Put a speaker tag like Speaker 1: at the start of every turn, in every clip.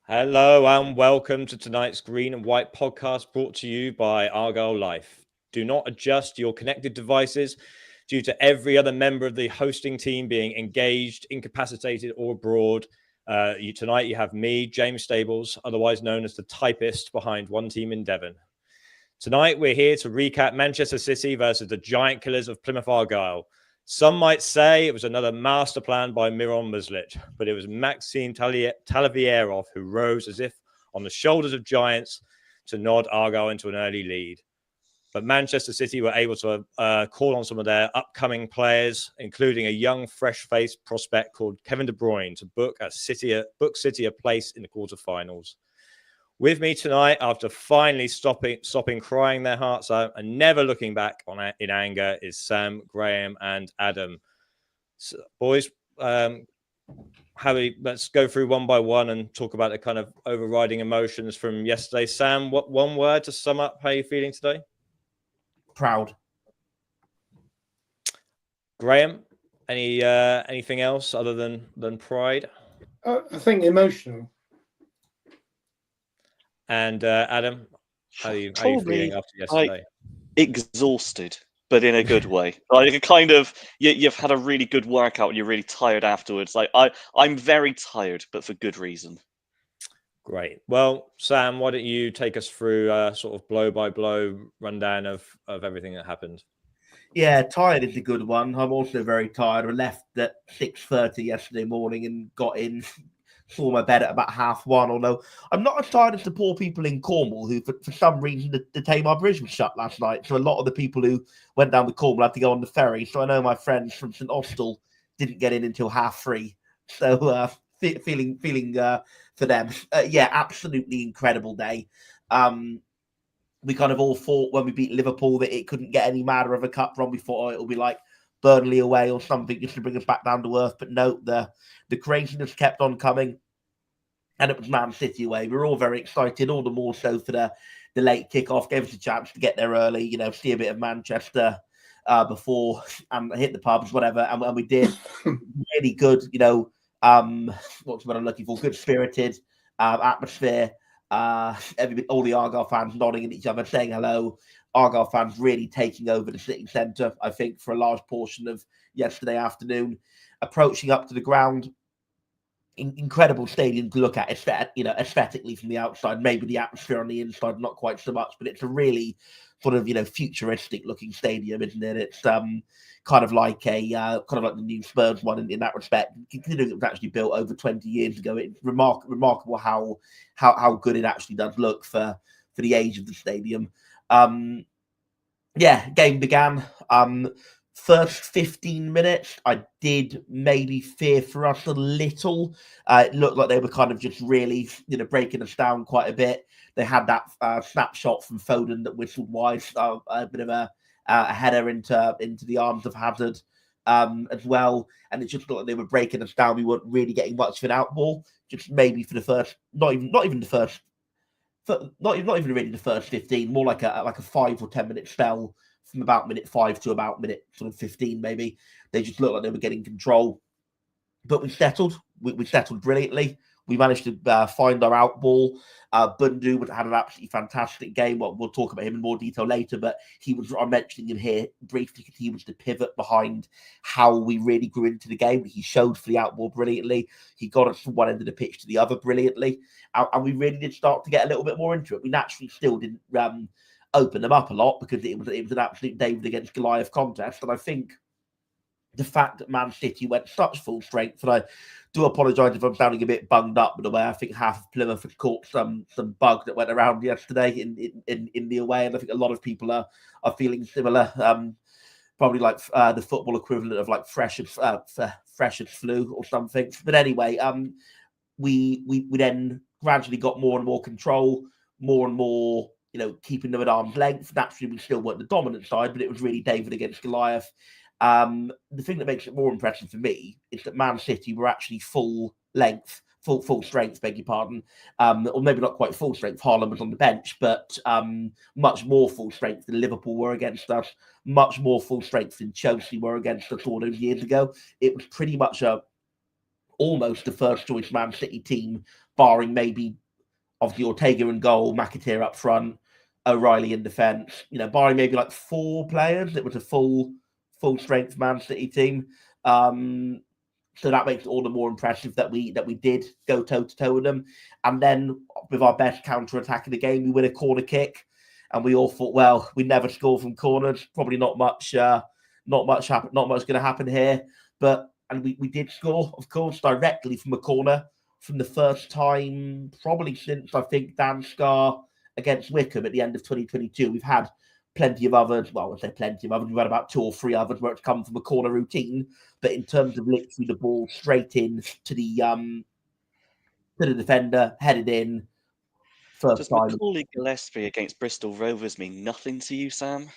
Speaker 1: Hello and welcome to tonight's Green and White podcast brought to you by Argyle Life. Do not adjust your connected devices due to every other member of the hosting team being engaged, incapacitated or abroad. Tonight you have me, James Stables, otherwise known as the typist behind One Team in Devon. Tonight we're here to recap Manchester City versus the giant killers of Plymouth Argyle. Some might say it was another master plan by Miron Muslit, but it was Maxi Talovierov who rose as if on the shoulders of giants to nod Argyle into an early lead. But Manchester City were able to call on some of their upcoming players, including a young, fresh-faced prospect called Kevin De Bruyne, to book City a place in the quarterfinals. With me tonight, after finally stopping crying their hearts out and never looking back in anger, is Sam, Graham, and Adam. So, boys, let's go through one by one and talk about the kind of overriding emotions from yesterday. Sam, what one word to sum up how you're feeling today?
Speaker 2: Proud.
Speaker 1: Graham, anything else other than pride?
Speaker 3: I think emotional.
Speaker 1: And Adam, how are you feeling after yesterday?
Speaker 4: Exhausted, but in a good way. Like kind of, you've had a really good workout and you're really tired afterwards. Like I'm very tired, but for good reason.
Speaker 1: Great. Well, Sam, why don't you take us through a sort of blow by blow rundown of everything that happened?
Speaker 2: Yeah, tired is a good one. I'm also very tired. I left at 6:30 yesterday morning and got in. Saw my bed at about 1:30, although I'm not as tired as the poor people in Cornwall who, for some reason, the Tamar Bridge was shut last night. So a lot of the people who went down the Cornwall had to go on the ferry. So I know my friends from St Austell didn't get in until 3:30. So feeling for them. Yeah, absolutely incredible day. We kind of all thought when we beat Liverpool that it couldn't get any madder of a cup run. We thought, it'll be like Burnley away or something just to bring us back down to earth. But no, the craziness kept on coming, and it was Man City away. We were all very excited, all the more so for the late kickoff. Gave us a chance to get there early, see a bit of Manchester before and hit the pubs, whatever. And we did. Really good, what's what I'm looking for? Good spirited atmosphere. All the Argyle fans nodding at each other, saying hello. Argyle fans really taking over the sitting centre, I think, for a large portion of yesterday afternoon. Approaching up to the ground, incredible stadium to look at, aesthetically from the outside. Maybe the atmosphere on the inside, not quite so much, but it's a really sort of futuristic looking stadium, isn't it? It's kind of like the new Spurs one in that respect. Considering it was actually built over 20 years ago, it's remarkable how good it actually does look for the age of the stadium. Game began. First 15 minutes, I did maybe fear for us a little. It looked like they were kind of just really, breaking us down quite a bit. They had that snapshot from Foden that whistled wide, a bit of a header into the arms of Hazard as well. And it just looked like they were breaking us down. We weren't really getting much of an outball. Just maybe for the first, not even the first, not even really the first 15. More like a 5 or 10 minute spell. From about minute 5 to about minute sort of 15, maybe. They just looked like they were getting control. But we settled. We settled brilliantly. We managed to find our outball. Bundu had an absolutely fantastic game. We'll talk about him in more detail later, but I'm mentioning him here briefly because he was the pivot behind how we really grew into the game. He showed for the outball brilliantly. He got us from one end of the pitch to the other brilliantly. And we really did start to get a little bit more into it. We naturally still didn't open them up a lot because it was an absolute David against Goliath contest. And I think the fact that Man City went such full strength, and I do apologise if I'm sounding a bit bunged up with the way I think half of Plymouth had caught some bug that went around yesterday in the away, and I think a lot of people are feeling similar. Probably like the football equivalent of like fresh as flu or something. But anyway, we then gradually got more and more control, more and more. Keeping them at arm's length. Naturally, we still weren't the dominant side, but it was really David against Goliath. The thing that makes it more impressive for me is that Man City were actually full length, full strength, beg your pardon. Or maybe not quite full strength. Haaland was on the bench, but much more full strength than Liverpool were against us. Much more full strength than Chelsea were against us all those years ago. It was pretty much a almost the first choice Man City team, barring maybe obviously Ortega in goal, McAteer up front, O'Reilly in defence. Barring maybe like 4 players, it was a full strength Man City team. So that makes it all the more impressive that we did go toe to toe with them. And then with our best counter attack in the game, we win a corner kick, and we all thought, well, we never score from corners. Probably not much going to happen here. And we did score, of course, directly from a corner from the first time probably since I think Dan Scar against Wickham at the end of 2022. We've had plenty of others. Well, I say plenty of others. We've had about 2 or 3 others where it's come from a corner routine. But in terms of literally the ball straight in to the defender, headed in, first
Speaker 4: Does
Speaker 2: time.
Speaker 4: Macaulay Gillespie against Bristol Rovers mean nothing to you, Sam?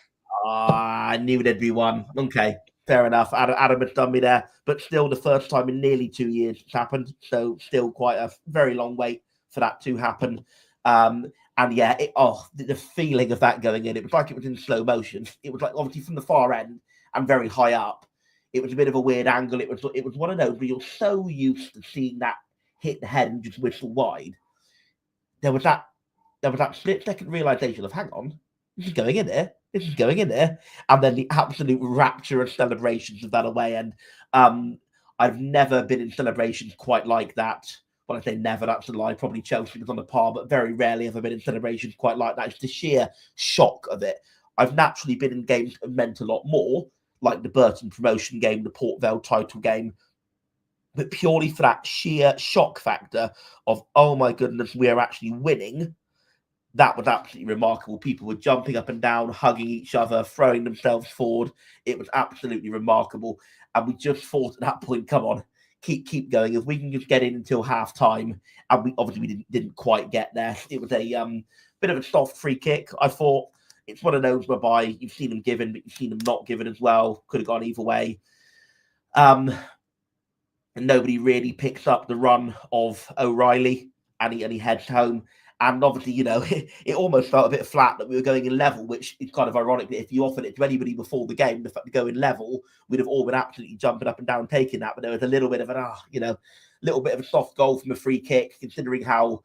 Speaker 2: I knew there'd be one. Okay, fair enough. Adam had done me there. But still, the first time in nearly 2 years it's happened. So still quite a very long wait for that to happen. And yeah, the feeling of that going in, it was like it was in slow motion. It was like obviously from the far end and very high up. It was a bit of a weird angle. It was one of those where you're so used to seeing that hit the head and just whistle wide. There was that split second realization of, hang on, this is going in there. This is going in there. And then the absolute rapture of celebrations of that away end. I've never been in celebrations quite like that. When I say never, that's a lie. Probably Chelsea was on the par, but very rarely ever been in celebrations quite like that. It's the sheer shock of it. I've naturally been in games that have meant a lot more, like the Burton promotion game, the Port Vale title game, but purely for that sheer shock factor of, oh my goodness, we are actually winning. That was absolutely remarkable. People were jumping up and down, hugging each other, throwing themselves forward. It was absolutely remarkable. And we just thought at that point, come on, keep going. If we can just get in until half time, and we didn't quite get there. It was a bit of a soft free kick. I thought it's one of those whereby you've seen them given, but you've seen them not given as well. Could have gone either way. And nobody really picks up the run of O'Reilly, and he heads home. And obviously, it almost felt a bit flat that we were going in level, which is kind of ironic that if you offered it to anybody before the game, the fact to go in level, we'd have all been absolutely jumping up and down taking that. But there was a little bit of little bit of a soft goal from a free kick, considering how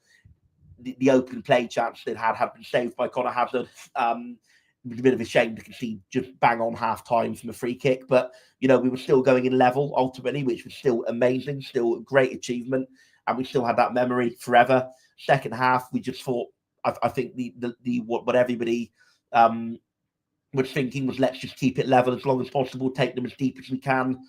Speaker 2: the open play chance they'd had been saved by Conor Hazard. It was a bit of a shame to concede just bang on half time from a free kick. But, we were still going in level ultimately, which was still amazing, still a great achievement. And we still had that memory forever. Second half, we just thought, I think what everybody was thinking was, let's just keep it level as long as possible, take them as deep as we can.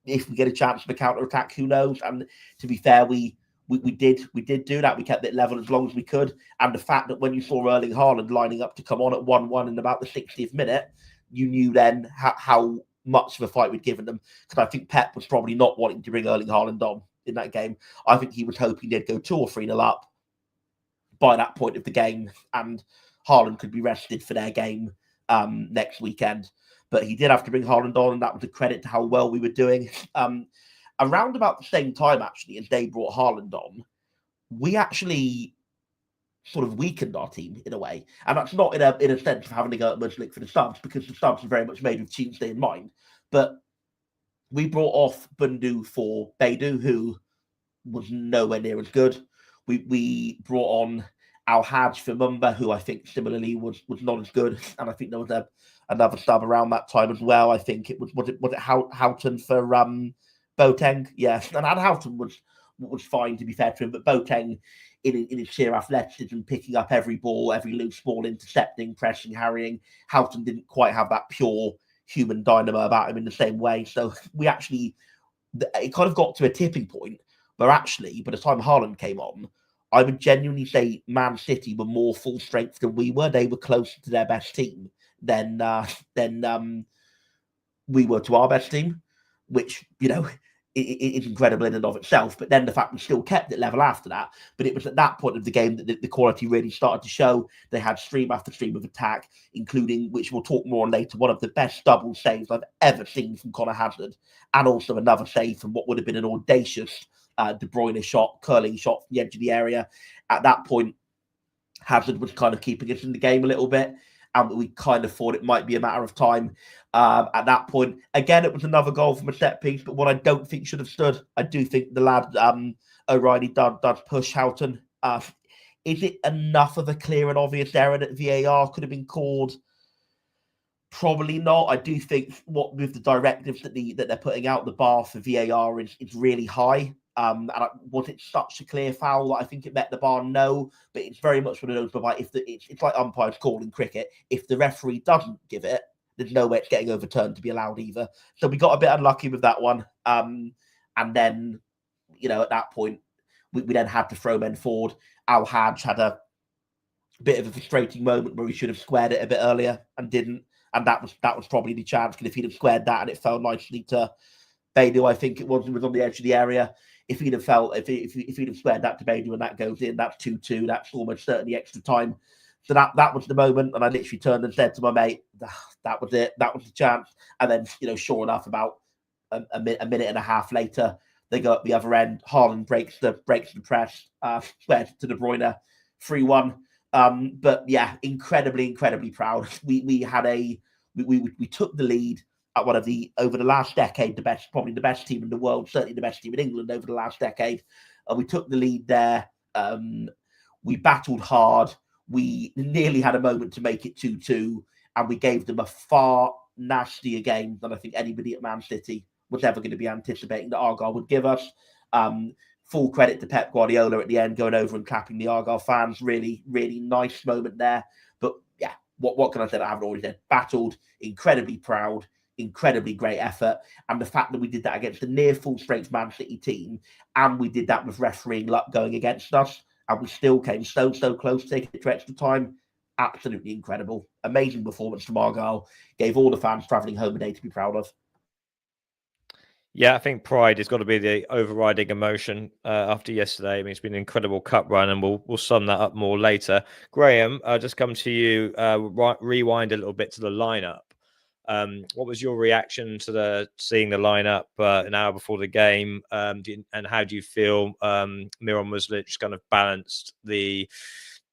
Speaker 2: If we get a chance for the counter attack, who knows? And to be fair, we did do that. We kept it level as long as we could. And the fact that when you saw Erling Haaland lining up to come on at 1-1 in about the 60th minute, you knew then how much of a fight we'd given them. Because I think Pep was probably not wanting to bring Erling Haaland on in that game. I think he was hoping they'd go 2 or 3-0 up by that point of the game, and Haaland could be rested for their game next weekend. But he did have to bring Haaland on, and that was a credit to how well we were doing. Around about the same time, actually, as they brought Haaland on, we actually sort of weakened our team in a way. And that's not in a sense of having to go at Muslik for the subs, because the subs are very much made with Tuesday in mind. But we brought off Bundu for Beidou, who was nowhere near as good. We brought on Al-Hajj for Mumba, who I think similarly was not as good. And I think there was another sub around that time as well. I think it was it Houghton for Boateng? Yes. And Houghton was fine, to be fair to him, but Boateng in his sheer athleticism, picking up every ball, every loose ball, intercepting, pressing, harrying. Houghton didn't quite have that pure human dynamo about him in the same way. So it kind of got to a tipping point where actually, by the time Haaland came on, I would genuinely say Man City were more full strength than we were. They were closer to their best team than we were to our best team, which, it's incredible in and of itself. But then the fact we still kept it level after that. But it was at that point of the game that the quality really started to show. They had stream after stream of attack, including, which we'll talk more on later, one of the best double saves I've ever seen from Conor Hazard, and also another save from what would have been an audacious De Bruyne shot, curling shot from the edge of the area. At that point, Hazard was kind of keeping us in the game a little bit. and we kind of thought it might be a matter of time at that point. Again, it was another goal from a set piece, but what I don't think should have stood. I do think the lad O'Reilly does push Houghton. Is it enough of a clear and obvious error that VAR could have been called? Probably not. I do think what with the directives that they're putting out, the bar for VAR is really high. And was it such a clear foul that I think it met the bar? No, but it's very much one of those. But like it's like umpires calling cricket. If the referee doesn't give it, there's no way it's getting overturned to be allowed either. So we got a bit unlucky with that one. And then, at that point, we then had to throw men forward. Al Hadj had a bit of a frustrating moment where he should have squared it a bit earlier and didn't. And that was probably the chance, because if he'd have squared that and it fell nicely to Beidou, I think it was on the edge of the area. If he'd have squared that to Beidou and that goes in, that's 2-2. That's almost certainly extra time. So that was the moment, and I literally turned and said to my mate, "That was it. That was the chance." And then, sure enough, about a minute and a half later, they go up the other end. Haaland breaks the press, squares to De Bruyne, 3-1. But yeah, incredibly proud. We took the lead at one of over the last decade, probably the best team in the world, certainly the best team in England over the last decade. And we took the lead there. We battled hard. We nearly had a moment to make it 2-2, and we gave them a far nastier game than I think anybody at Man City was ever going to be anticipating that Argyle would give us. Full credit to Pep Guardiola at the end, going over and clapping the Argyle fans. Really, really nice moment there. But yeah, what can I say that I haven't already said? Battled, incredibly proud, incredibly great effort. And the fact that we did that against a near full-strength Man City team, and we did that with refereeing luck going against us, and we still came so close to taking it to extra time. Absolutely incredible. Amazing performance from Argyle. Gave all the fans travelling home a day to be proud of.
Speaker 1: Yeah, I think pride has got to be the overriding emotion after yesterday. I mean, it's been an incredible cup run, and we'll sum that up more later. Graham, I'll just come to you, rewind a little bit to the lineup. What was your reaction to seeing the lineup an hour before the game? And how do you feel Miran Muslic kind of balanced the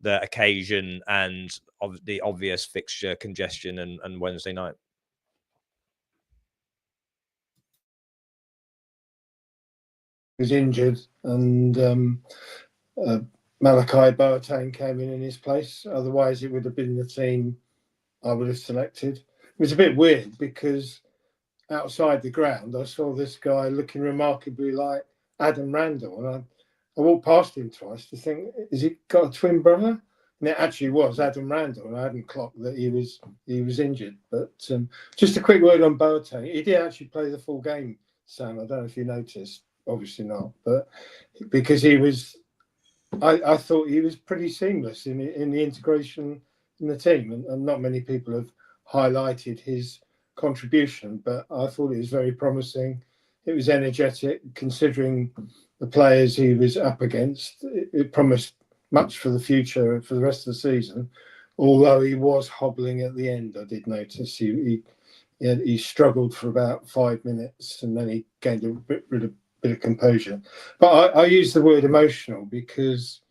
Speaker 1: occasion and the obvious fixture congestion and Wednesday night?
Speaker 3: Was injured, and Malachi Boateng came in his place. Otherwise, it would have been the team I would have selected. It was a bit weird because outside the ground, I saw this guy looking remarkably like Adam Randall, and I walked past him twice to think, has he got a twin brother? And it actually was Adam Randall, and I hadn't clocked that he was injured. But just a quick word on Boateng. He did actually play the full game, Sam. I don't know if you noticed. Obviously not, but because he was, I thought he was pretty seamless in the integration in the team, and not many people have highlighted his contribution, but I thought it was very promising. It was energetic, considering the players he was up against. It promised much for the future, for the rest of the season, although he was hobbling at the end. I did notice he struggled for about 5 minutes, and then he gained a bit of composure. But I use the word emotional because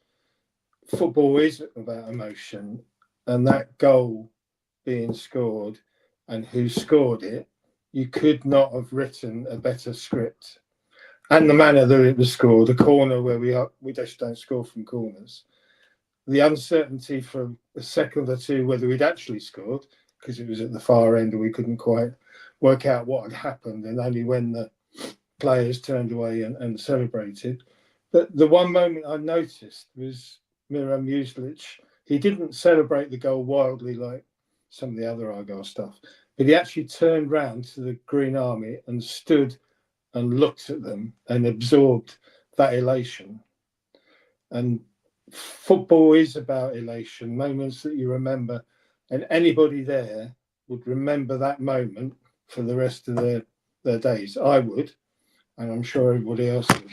Speaker 3: football is about emotion, and that goal being scored and who scored it, you could not have written a better script. And the manner that it was scored, a corner where we just don't score from corners. The uncertainty for a second or two whether we'd actually scored, because it was at the far end and we couldn't quite work out what had happened, and only when the players turned away and celebrated. But the one moment I noticed was Miran Muslic. He didn't celebrate the goal wildly like some of the other Argyle stuff, but he actually turned round to the Green Army and stood and looked at them and absorbed that elation. And football is about elation, moments that you remember, and anybody there would remember that moment for the rest of their days. I would, and I'm sure everybody else would.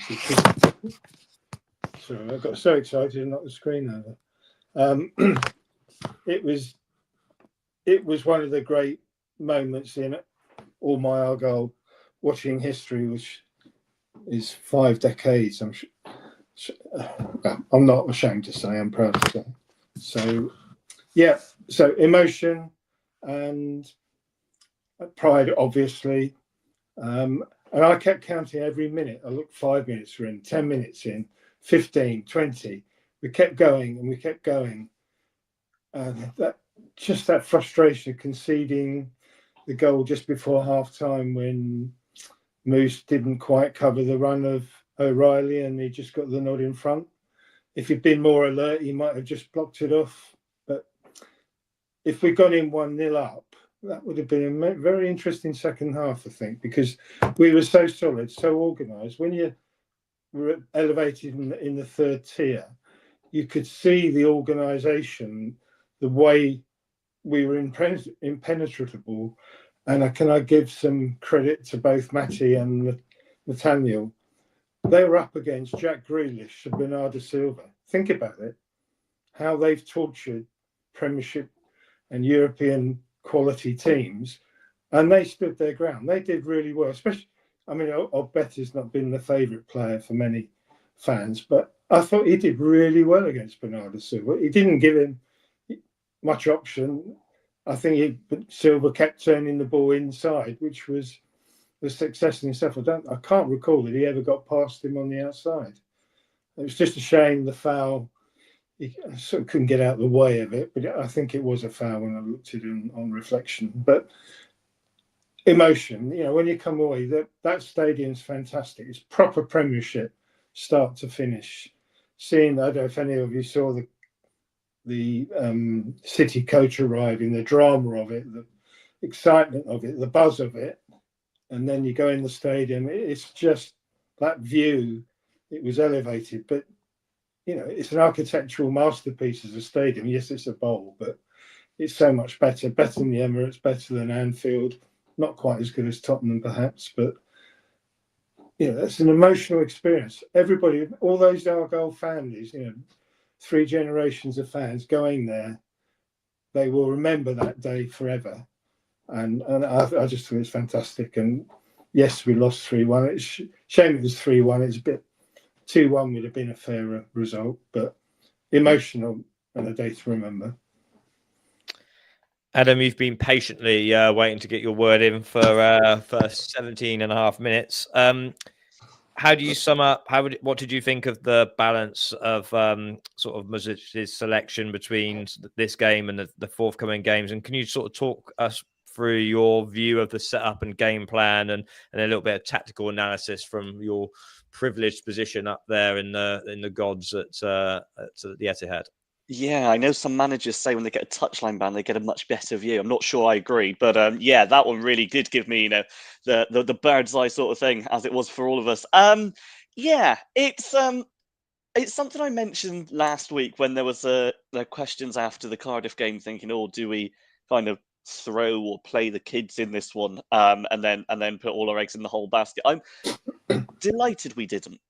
Speaker 3: Sorry, I got so excited and knocked the screen over. It was one of the great moments in all my Argyle watching history, which is 5 decades. I'm not ashamed to say, I'm proud to say. So, yeah, So emotion and pride, obviously. And I kept counting every minute. I looked 5 minutes in, 10 minutes in, 15, 20. We kept going and we kept going. And that frustration of conceding the goal just before half time when Moose didn't quite cover the run of O'Reilly and he just got the nod in front. If he'd been more alert, he might have just blocked it off. But if we'd gone in 1-0 up, that would have been a very interesting second half, I think, because we were so solid, so organised. When you were elevated in the third tier, you could see the organisation, the way we were impenetrable. And can I give some credit to both Matty and Nathaniel? They were up against Jack Grealish and Bernardo Silva. Think about it, how they've tortured Premiership and European quality teams, and they stood their ground. They did really well, especially, I mean, Ogbetti's not been the favourite player for many fans, but I thought he did really well against Bernardo Silva. He didn't give him much option. I think Silva kept turning the ball inside, which was the success in itself. I can't recall that he ever got past him on the outside. It was just a shame the foul. He sort of couldn't get out of the way of it, but I think it was a foul when I looked at it on reflection. But emotion, when you come away, that stadium's fantastic. It's proper Premiership, start to finish. Seeing, I don't know if any of you saw the City coach arriving, the drama of it, the excitement of it, the buzz of it, and then you go in the stadium. It's just that view. It was elevated, but it's an architectural masterpiece as a stadium. Yes, it's a bowl, but it's so much better than the Emirates, better than Anfield. Not quite as good as Tottenham, perhaps, but it's an emotional experience. Everybody, all those Argyle families, 3 generations of fans going there, they will remember that day forever. And I just think it's fantastic. And yes, we lost 3-1. It's shame it was 3-1. It's a bit 2-1 would have been a fairer result, but emotional and a day to remember.
Speaker 1: Adam, you've been patiently waiting to get your word in for 17 and a half minutes. How do you sum up? What did you think of the balance of sort of Muzic's selection between this game and the forthcoming games? And can you sort of talk us through your view of the setup and game plan and a little bit of tactical analysis from your privileged position up there in the gods at the Etihad?
Speaker 4: Yeah, I know some managers say when they get a touchline ban, they get a much better view. I'm not sure I agree, but yeah, that one really did give me, the bird's eye sort of thing, as it was for all of us. Yeah, it's something I mentioned last week when there was the questions after the Cardiff game, thinking, oh, do we kind of throw or play the kids in this one, and then put all our eggs in the whole basket? I'm delighted we didn't.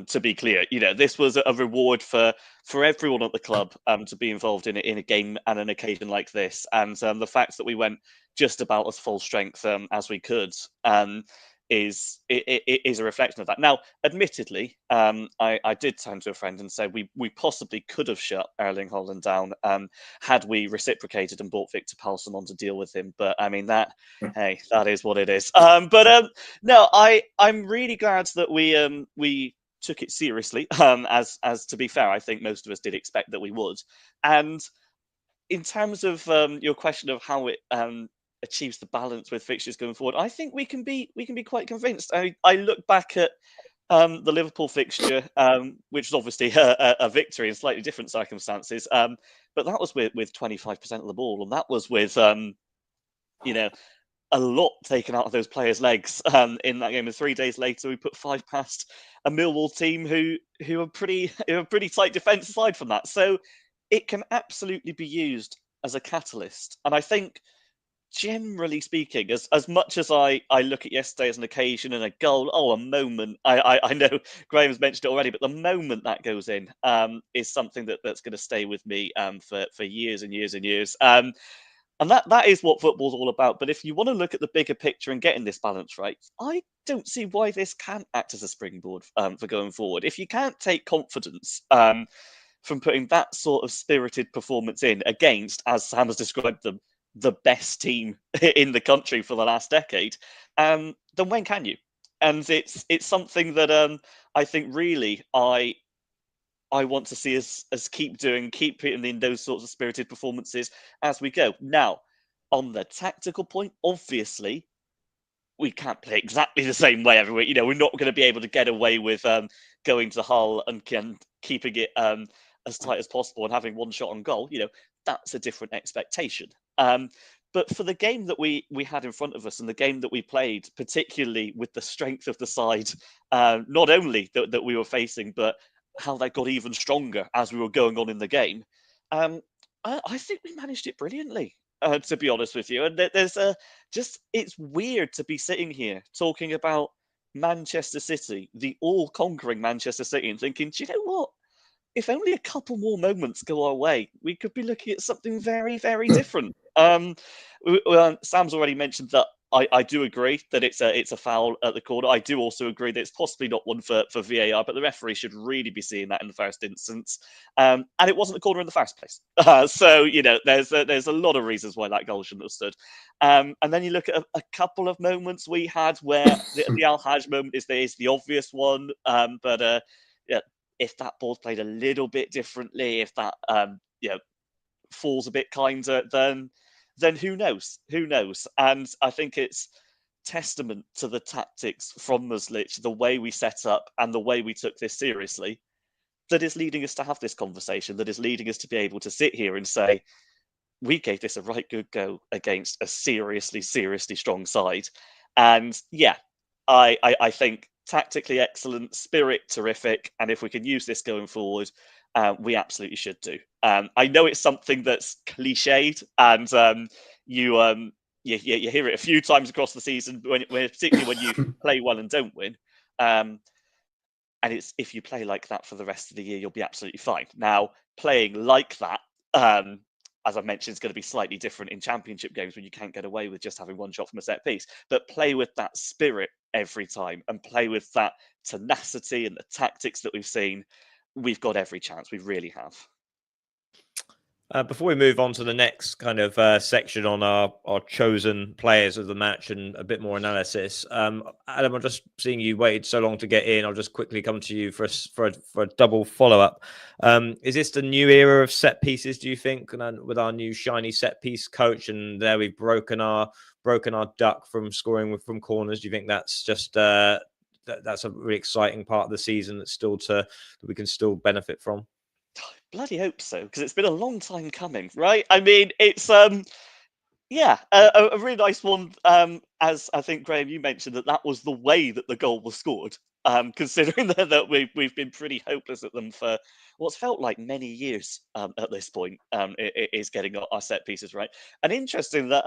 Speaker 4: To be clear, this was a reward for everyone at the club to be involved in a game and an occasion like this, and the fact that we went just about as full strength as we could is a reflection of that. Now, admittedly, I did turn to a friend and say we possibly could have shut Erling Haaland down had we reciprocated and brought Victor Palsson on to deal with him. But I mean that is what it is. No, I'm really glad that we took it seriously. As to be fair, I think most of us did expect that we would. And in terms of your question of how it achieves the balance with fixtures going forward, I think we can be quite convinced. I look back at the Liverpool fixture, which was obviously a victory in slightly different circumstances, but that was with 25% of the ball, and that was with a lot taken out of those players' legs in that game. And 3 days later, we put 5 past a Millwall team who are pretty tight defence aside from that. So it can absolutely be used as a catalyst. And I think, generally speaking, as much as I look at yesterday as an occasion and a goal, a moment, I know Graham's mentioned it already, but the moment that goes in is something that's going to stay with me for years and years and years. And that is what football's all about. But if you want to look at the bigger picture and getting this balance right, I don't see why this can't act as a springboard for going forward. If you can't take confidence from putting that sort of spirited performance in against, as Sam has described them, the best team in the country for the last decade, then when can you? And it's something that I think really I want to see us keep putting in those sorts of spirited performances as we go. Now, on the tactical point, obviously, we can't play exactly the same way every week. You know, we're not going to be able to get away with going to Hull and keeping it as tight as possible and having one shot on goal. You know, that's a different expectation. But for the game that we had in front of us and the game that we played, particularly with the strength of the side, not only that we were facing, but how that got even stronger as we were going on in the game, I think we managed it brilliantly. To be honest with you, and there's it's weird to be sitting here talking about Manchester City, the all-conquering Manchester City, and thinking, do you know what? If only a couple more moments go our way, we could be looking at something very, very different. Sam's already mentioned that I do agree that it's a foul at the corner. I do also agree that it's possibly not one for VAR, but the referee should really be seeing that in the first instance. And it wasn't a corner in the first place. So, you know, there's a lot of reasons why that goal shouldn't have stood. And then you look at a couple of moments we had where the Al-Hajj moment is the obvious one. But yeah, if that ball's played a little bit differently, if that falls a bit kinder, then who knows? Who knows? And I think it's testament to the tactics from Muslic, the way we set up and the way we took this seriously, that is leading us to have this conversation, that is leading us to be able to sit here and say, we gave this a right good go against a seriously, seriously strong side. And yeah, I think tactically excellent, spirit terrific. And if we can use this going forward, we absolutely should do. I know it's something that's cliched, and you hear it a few times across the season, particularly when you play well and don't win. And it's if you play like that for the rest of the year, you'll be absolutely fine. Now, playing like that, as I mentioned, is going to be slightly different in championship games when you can't get away with just having one shot from a set piece. But play with that spirit every time and play with that tenacity and the tactics that we've seen. We've got every chance. We really have.
Speaker 1: Before we move on to the next kind of section on our chosen players of the match and a bit more analysis, Adam, I'm just seeing you waited so long to get in. I'll just quickly come to you for a double follow up. Is this the new era of set pieces? Do you think, with our new shiny set piece coach, and there we've broken our duck from scoring from corners? Do you think that's just that's a really exciting part of the season that we can still benefit from?
Speaker 4: Bloody hope so, because it's been a long time coming, right? I mean, it's a really nice one. As I think Graham, you mentioned that was the way that the goal was scored. Considering that we've been pretty hopeless at them for what's felt like many years at this point. It is getting our set pieces right, and interesting that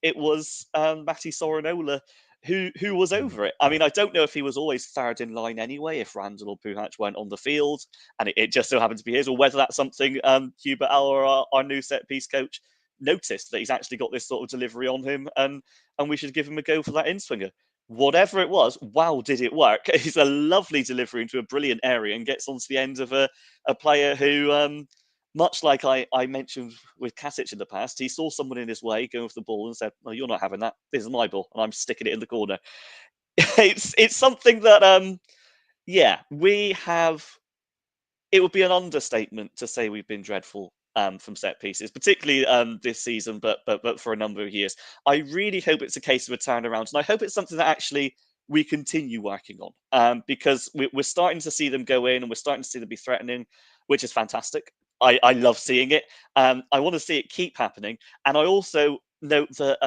Speaker 4: it was Maxi Sorinola who was over it. I mean, I don't know if he was always third in line anyway, if Randall or Puhac weren't on the field, and it just so happened to be his, or whether that's something Hubert Auer, our new set piece coach, noticed that he's actually got this sort of delivery on him, and we should give him a go for that in-swinger. Whatever it was, wow, did it work? It's a lovely delivery into a brilliant area and gets onto the end of a player who, much like I mentioned with Katic in the past, he saw someone in his way going for the ball and said, "No, you're not having that. This is my ball, and I'm sticking it in the corner." It's something that, we have. It would be an understatement to say we've been dreadful from set pieces, particularly this season, but for a number of years. I really hope it's a case of a turnaround, and I hope it's something that actually we continue working on, because we're starting to see them go in, and we're starting to see them be threatening, which is fantastic. I love seeing it. I want to see it keep happening. And I also note that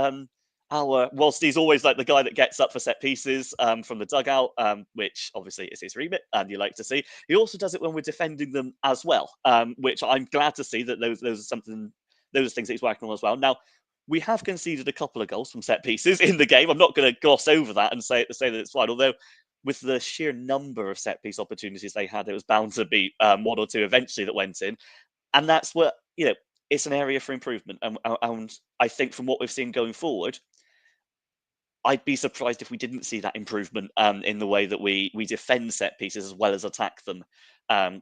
Speaker 4: whilst he's always like the guy that gets up for set pieces from the dugout, which obviously is his remit and you like to see, he also does it when we're defending them as well, which I'm glad to see that those are things that he's working on as well. Now, we have conceded a couple of goals from set pieces in the game. I'm not going to gloss over that and say that it's fine, although with the sheer number of set piece opportunities they had, it was bound to be one or two eventually that went in. And that's what, it's an area for improvement. And I think from what we've seen going forward, I'd be surprised if we didn't see that improvement in the way that we defend set pieces as well as attack them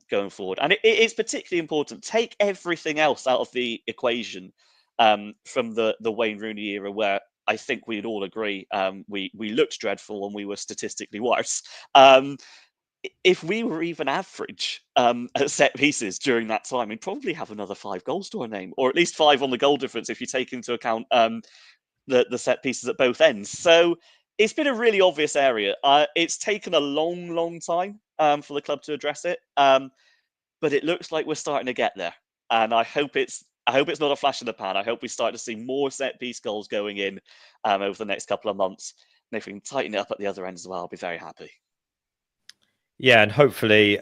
Speaker 4: going forward. And it's particularly important. Take everything else out of the equation from the Wayne Rooney era, where I think we'd all agree we looked dreadful and we were statistically worse. If we were even average at set pieces during that time, we'd probably have another 5 goals to our name, or at least 5 on the goal difference if you take into account the set pieces at both ends. So it's been a really obvious area. It's taken a long time for the club to address it, but it looks like we're starting to get there. And I hope it's not a flash in the pan. I hope we start to see more set piece goals going in over the next couple of months. And if we can tighten it up at the other end as well, I'll be very happy.
Speaker 1: Yeah, and hopefully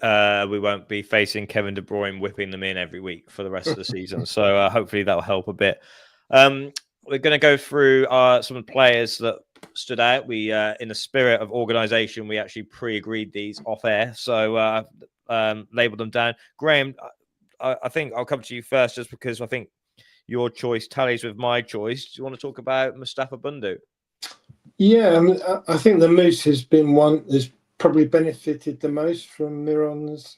Speaker 1: we won't be facing Kevin De Bruyne whipping them in every week for the rest of the season. So hopefully that'll help a bit. We're going to go through some of the players that stood out. We, in the spirit of organisation, we actually pre-agreed these off air. So labelled them down. Graham, I think I'll come to you first just because I think your choice tallies with my choice. Do you want to talk about Mustapha Bundu?
Speaker 3: Yeah, I think the Moose has been one that's probably benefited the most from Miron's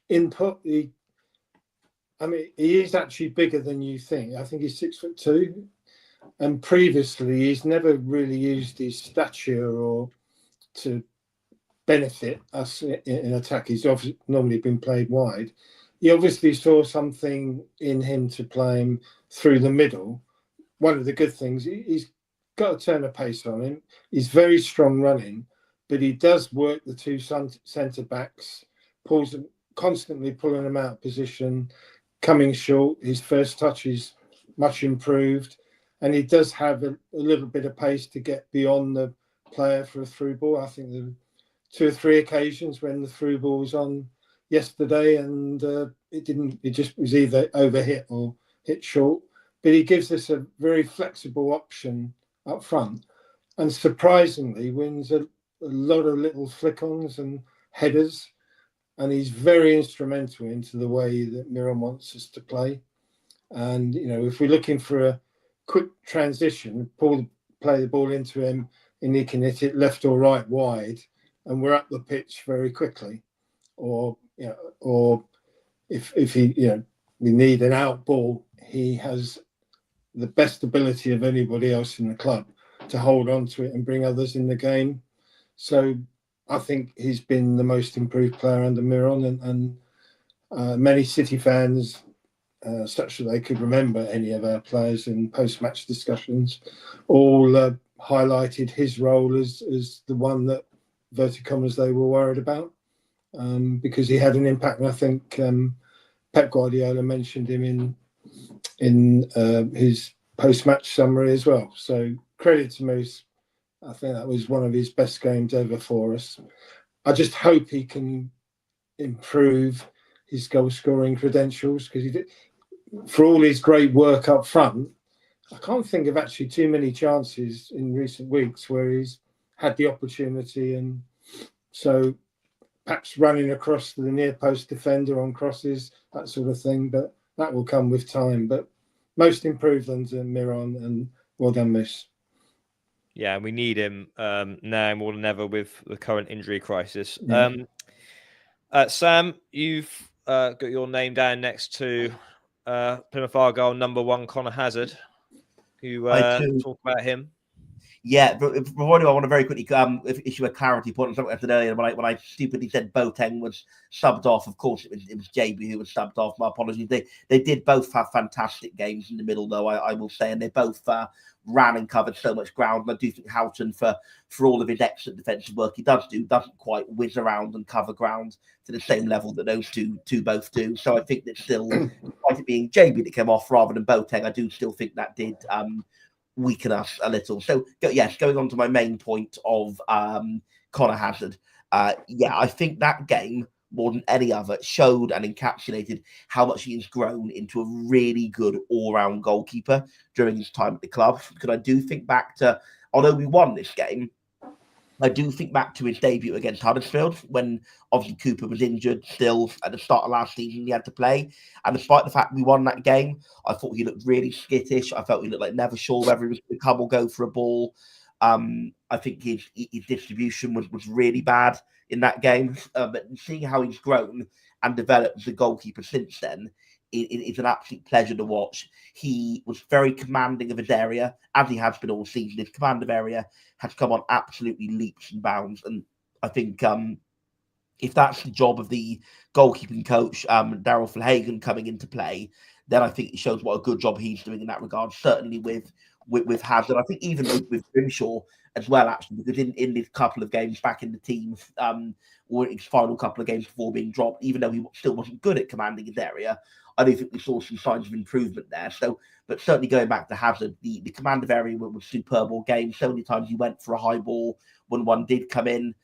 Speaker 3: input. He is actually bigger than you think. I think he's 6'2", and previously he's never really used his stature or to benefit us in attack. He's obviously normally been played wide. He obviously saw something in him to play him through the middle. One of the good things, he's got a turn of pace on him. He's very strong running, but he does work the 2 centre backs, constantly pulling them out of position, coming short. His first touch is much improved, and he does have a little bit of pace to get beyond the player for a through ball. I think there were 2 or 3 occasions when the through ball was on yesterday, and it just was either overhit or hit short. But he gives us a very flexible option up front, and surprisingly wins a lot of little flick-ons and headers, and he's very instrumental into the way that Miron wants us to play. And if we're looking for a quick transition, play the ball into him, and he can hit it left or right wide, and we're up the pitch very quickly. Or if he we need an out ball, he has the best ability of anybody else in the club to hold on to it and bring others in the game. So I think he's been the most improved player under Miron, and many City fans, such that they could remember any of our players in post-match discussions, all highlighted his role as the one that, inverted commas, they were worried about, because he had an impact. And I think Pep Guardiola mentioned him in his post-match summary as well. So credit to Moose. I think that was one of his best games ever for us. I just hope he can improve his goal-scoring credentials, because he did, for all his great work up front, I can't think of actually too many chances in recent weeks where he's had the opportunity, and so perhaps running across the near post defender on crosses, that sort of thing, but that will come with time. But most improved under Miron, and well done, Moose.
Speaker 1: Yeah, we need him now more than ever with the current injury crisis. Sam, you've got your name down next to Plymouth Argyle #1 Conor Hazard. You talk about him.
Speaker 2: Yeah, but before I want to very quickly issue a clarity point on something I said earlier when I stupidly said Boateng was subbed off. Of course, it was JB who was subbed off. My apologies. They did both have fantastic games in the middle, though, I will say, and they both ran and covered so much ground. And I do think Houghton, for all of his excellent defensive work he doesn't quite whiz around and cover ground to the same level that those two both do. So I think that still, despite it being JB that came off rather than Boateng, I do still think that did weaken us a little. So yes, going on to my main point of Conor Hazard. I think that game, more than any other, showed and encapsulated how much he has grown into a really good all-round goalkeeper during his time at the club. Because I do think back to, although we won this game, I do think back to his debut against Huddersfield, when obviously Cooper was injured still at the start of last season. He had to play, and despite the fact we won that game, I thought he looked really skittish. I felt he looked like never sure whether he was going to come or go for a ball. I think his distribution was really bad in that game. But seeing how he's grown and developed as a goalkeeper since then, it's an absolute pleasure to watch. He was very commanding of his area, as he has been all season. His command of area has come on absolutely leaps and bounds. And I think if that's the job of the goalkeeping coach, Daryl Verhagen, coming into play, then I think it shows what a good job he's doing in that regard. Certainly with Hazard, I think even with Grimshaw as well, actually, because in this couple of games back in the team, or his final couple of games before being dropped, even though he still wasn't good at commanding his area, I do think we saw some signs of improvement there. So, but certainly going back to Hazard, the command of area was superb all game. So many times he went for a high ball when one did come in.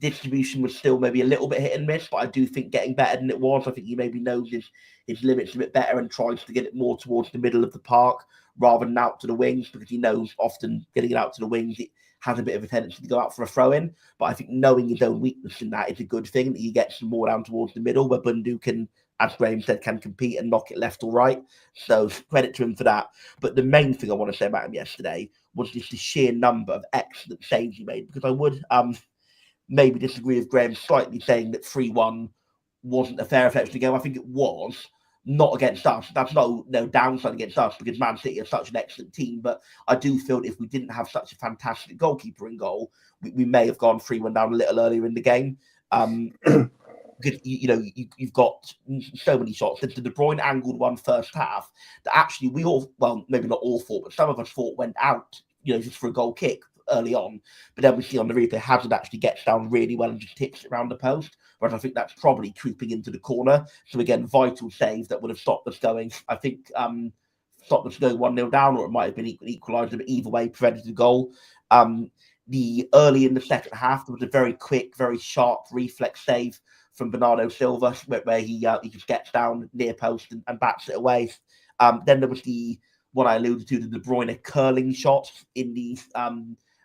Speaker 2: Distribution was still maybe a little bit hit and miss, but I do think getting better than it was. I think he maybe knows his limits a bit better and tries to get it more towards the middle of the park rather than out to the wings, because he knows often getting it out to the wings, it has a bit of a tendency to go out for a throw-in. But I think knowing his own weakness in that is a good thing. He gets more down towards the middle where Bundu can, as Graham said, can compete and knock it left or right. So credit to him for that. But the main thing I want to say about him yesterday was just the sheer number of excellent saves he made, because I would maybe disagree with Graham slightly saying that 3-1 wasn't a fair reflection of the game. I think it was, not against us. That's no downside against us, because Man City are such an excellent team. But I do feel that if we didn't have such a fantastic goalkeeper in goal, we may have gone 3-1 down a little earlier in the game. Because you've got so many shots. The De Bruyne angled one first half that actually we all, well, maybe not all thought, but some of us thought went out, just for a goal kick early on. But then we see on the replay, Hazard actually gets down really well and just tips it around the post. Whereas I think that's probably creeping into the corner. So again, vital save that would have stopped us going. I think stopped us going 1-0 down, or it might have been equaliser, but either way, prevented the goal. The early in the second half, there was a very quick, very sharp reflex save from Bernardo Silva, where he just gets down near post and bats it away. Then there was the what I alluded to, the De Bruyne curling shot in the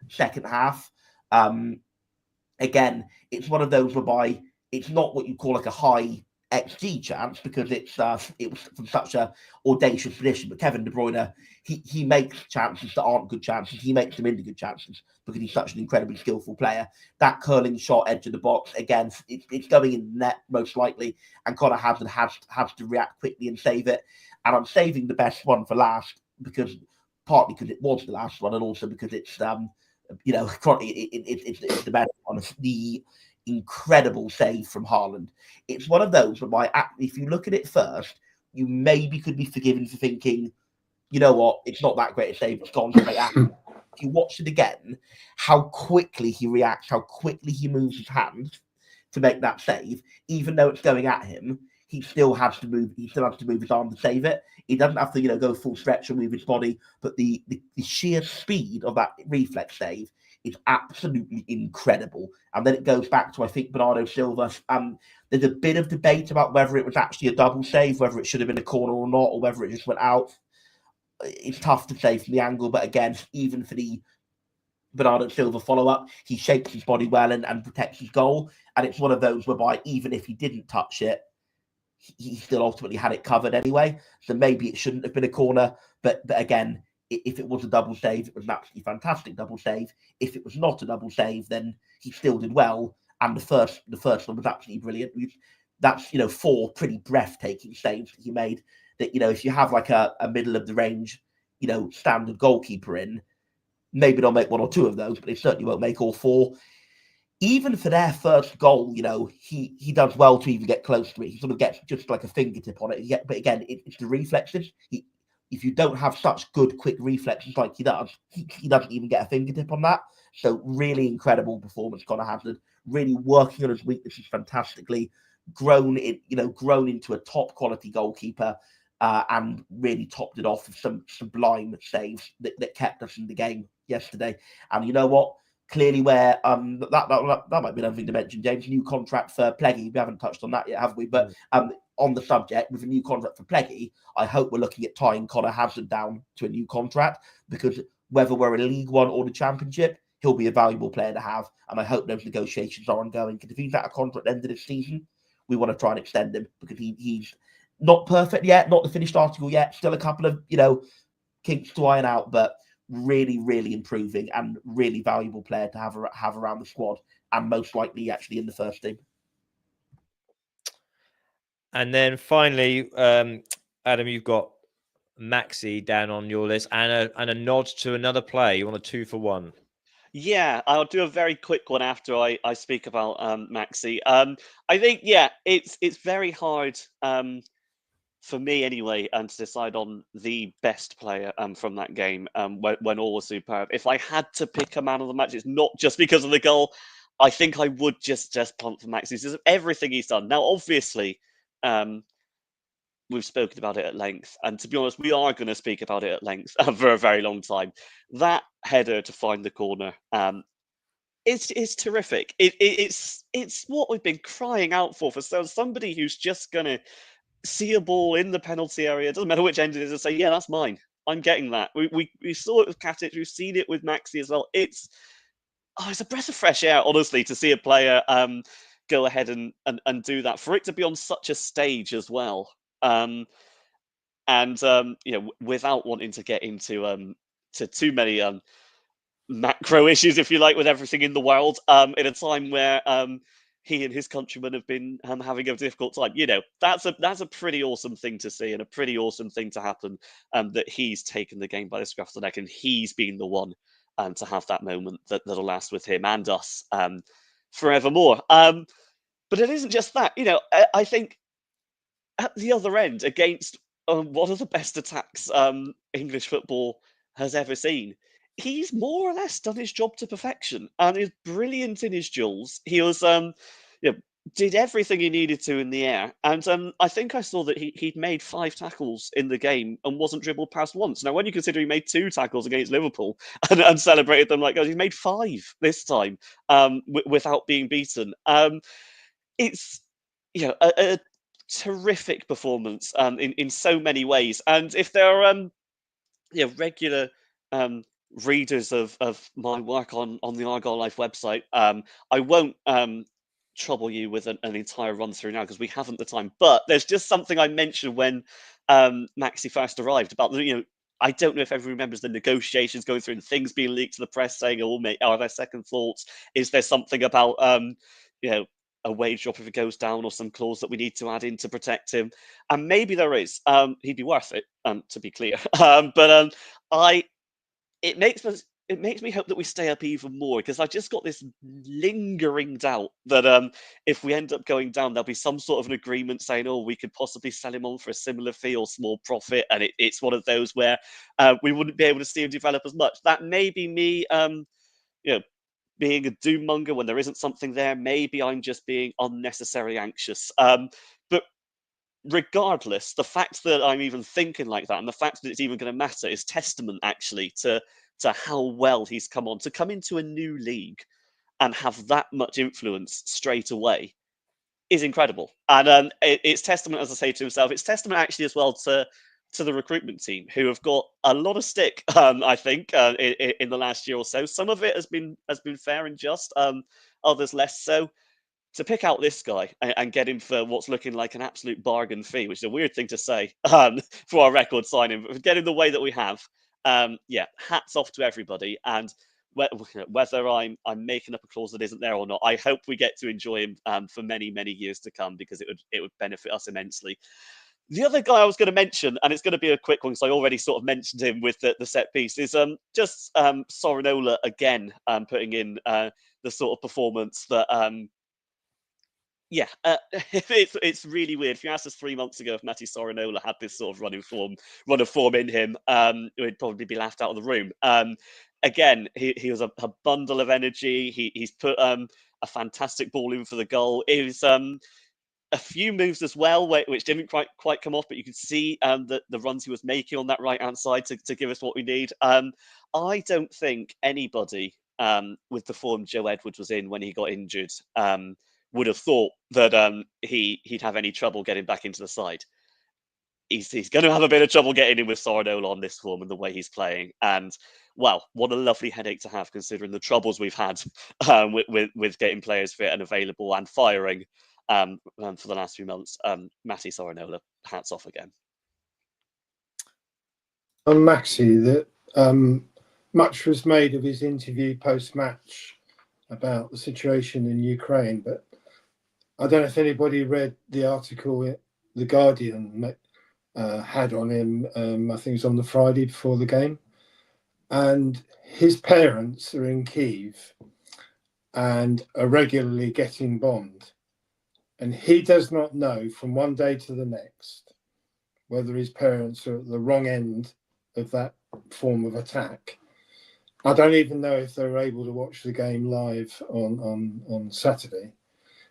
Speaker 2: second half. Again, it's one of those whereby it's not what you call like a high XG chance, because it was from such a audacious position. But Kevin De Bruyne, he makes chances that aren't good chances. He makes them into good chances because he's such an incredibly skillful player. That curling shot, edge of the box, again, it's going in the net most likely, and Conor Hazard has to react quickly and save it. And I'm saving the best one for last, because partly because it was the last one, and also because it's it's the best one. The incredible save from Haaland. It's one of those where if you look at it first, you maybe could be forgiven for thinking, you know what, it's not that great a save, it's gone straight at him. If you watch it again, how quickly he reacts, how quickly he moves his hand to make that save, even though it's going at him, he still has to move his arm to save it. He doesn't have to, go full stretch and move his body, but the sheer speed of that reflex save is absolutely incredible. And then it goes back to, I think, Bernardo Silva. There's a bit of debate about whether it was actually a double save, whether it should have been a corner or not, or whether it just went out. It's tough to say from the angle, but again, even for the Bernardo Silva follow-up, he shapes his body well and protects his goal. And it's one of those whereby even if he didn't touch it, he still ultimately had it covered anyway. So maybe it shouldn't have been a corner. But again, if it was a double save, it was an absolutely fantastic double save. If it was not a double save, then he still did well. And the first one was absolutely brilliant. That's 4 pretty breathtaking saves that he made. That if you have like a middle of the range, standard goalkeeper in, maybe they'll make 1 or 2 of those, but they certainly won't make all 4. Even for their first goal, he does well to even get close to it. He sort of gets just like a fingertip on it. But again, it's the reflexes. If you don't have such good, quick reflexes like he does, he doesn't even get a fingertip on that. So really incredible performance, Conor Hazard. Really working on his weaknesses fantastically. Grown into a top quality goalkeeper, and really topped it off with some sublime saves that kept us in the game yesterday. And you know what? Clearly, where that might be another thing to mention, James. New contract for Pleggy. We haven't touched on that yet, have we? But on the subject, with a new contract for Pleggy, I hope we're looking at tying Conor Hazard down to a new contract, because whether we're in League One or the Championship, he'll be a valuable player to have. And I hope those negotiations are ongoing, because if he's at a contract at the end of this season, we want to try and extend him, because he's not perfect yet, not the finished article yet. Still a couple of kinks to iron out, but really, really improving and really valuable player to have around the squad, and most likely actually in the first team.
Speaker 1: And then finally, Adam, you've got Maxi down on your list, and a nod to another player. You want a 2 for 1?
Speaker 4: Yeah, I'll do a very quick one after I speak about Maxi. I think it's very hard for me anyway to decide on the best player from that game when all was superb. If I had to pick a man of the match, it's not just because of the goal. I think I would just punt for Maxi because of everything he's done. Now, obviously, we've spoken about it at length, and to be honest, we are going to speak about it at length for a very long time. That header to find the corner, it's terrific. It's what we've been crying out for somebody who's just going to see a ball in the penalty area. It doesn't matter which end it is, and say, "Yeah, that's mine. I'm getting that." We saw it with Katic. We've seen it with Maxi as well. It's a breath of fresh air, honestly, to see a player go ahead and do that. For it to be on such a stage as well. Without wanting to get into to too many macro issues, if you like, with everything in the world, in a time where he and his countrymen have been having a difficult time. That's a pretty awesome thing to see, and a pretty awesome thing to happen. That he's taken the game by the scruff of the neck, and he's been the one to have that moment that'll last with him and us forevermore. But it isn't just that. I think at the other end, against one of the best attacks English football has ever seen, he's more or less done his job to perfection and is brilliant in his duels. He was, did everything he needed to in the air. And I think I saw that he'd made 5 tackles in the game and wasn't dribbled past once. Now, when you consider he made 2 tackles against Liverpool and celebrated them like, he's made 5 this time without being beaten. It's, a terrific performance in so many ways. And if there are regular readers of my work on the Argyle Life website, I won't trouble you with an entire run through now because we haven't the time. But there's just something I mentioned when Maxi first arrived about I don't know if everyone remembers the negotiations going through and things being leaked to the press saying, "Oh, mate, are there second thoughts? Is there something about a wage drop if it goes down, or some clause that we need to add in to protect him?" And maybe there is. He'd be worth it, to be clear. It makes me hope that we stay up even more, because I just got this lingering doubt that if we end up going down, there'll be some sort of an agreement saying, "Oh, we could possibly sell him on for a similar fee or small profit," and it's one of those where we wouldn't be able to see him develop as much. That may be me, being a doom monger when there isn't something there. Maybe I'm just being unnecessarily anxious. But regardless, the fact that I'm even thinking like that, and the fact that it's even going to matter, is testament actually to how well he's come into a new league and have that much influence straight away is incredible. And it's testament, as I say, to himself. It's testament actually as well to the recruitment team, who have got a lot of stick, I think, in the last year or so. Some of it has been fair and just, others less so. To pick out this guy and get him for what's looking like an absolute bargain fee, which is a weird thing to say for our record signing, but get him the way that we have, hats off to everybody. And whether I'm making up a clause that isn't there or not, I hope we get to enjoy him for many, many years to come, because it would benefit us immensely. The other guy I was going to mention, and it's going to be a quick one because I already sort of mentioned him with the set piece, is just Sorinola again, putting in the sort of performance that it's really weird. If you asked us 3 months ago if Maxi Sorinola had this sort of run of form in him, we'd probably be laughed out of the room. Again, he was a bundle of energy. He's put a fantastic ball in for the goal. It was a few moves as well, which didn't quite come off, but you could see the runs he was making on that right-hand side to give us what we need. I don't think anybody with the form Joe Edwards was in when he got injured would have thought that he'd have any trouble getting back into the side. He's going to have a bit of trouble getting in with Sorinola on this form and the way he's playing. And, wow, what a lovely headache to have, considering the troubles we've had with getting players fit and available and firing for the last few months. Maxi Sorinola, hats off again.
Speaker 3: On Maxi, that much was made of his interview post-match about the situation in Ukraine, but I don't know if anybody read the article The Guardian had on him. I think it was on the Friday before the game. And his parents are in Kyiv and are regularly getting bombed. And he does not know from one day to the next whether his parents are at the wrong end of that form of attack. I don't even know if they were able to watch the game live on Saturday.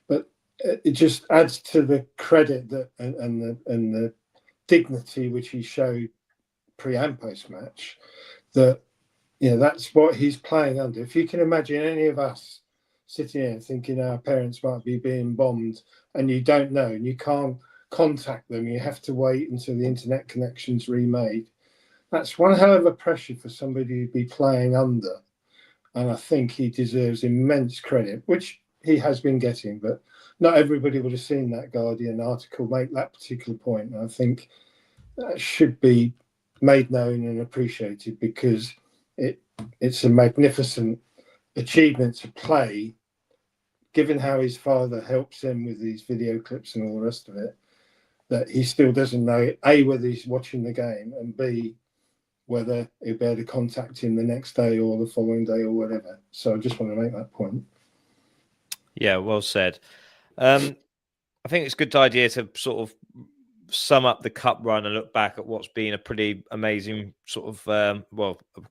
Speaker 3: But it just adds to the credit that and the dignity which he showed pre and post match, that that's what he's playing under. If you can imagine any of us sitting here thinking our parents might be being bombed and you don't know and you can't contact them, you have to wait until the internet connection's remade. That's one hell of a pressure for somebody to be playing under. And I think he deserves immense credit, which he has been getting, but not everybody would have seen that Guardian article make that particular point. And I think that should be made known and appreciated, because it's a magnificent achievement to play, given how his father helps him with these video clips and all the rest of it, that he still doesn't know, A, whether he's watching the game, and B, whether he'll be able to contact him the next day or the following day or whatever. So I just want to make that point.
Speaker 1: Yeah, well said. I think it's a good idea to sort of sum up the cup run and look back at what's been a pretty amazing sort of, a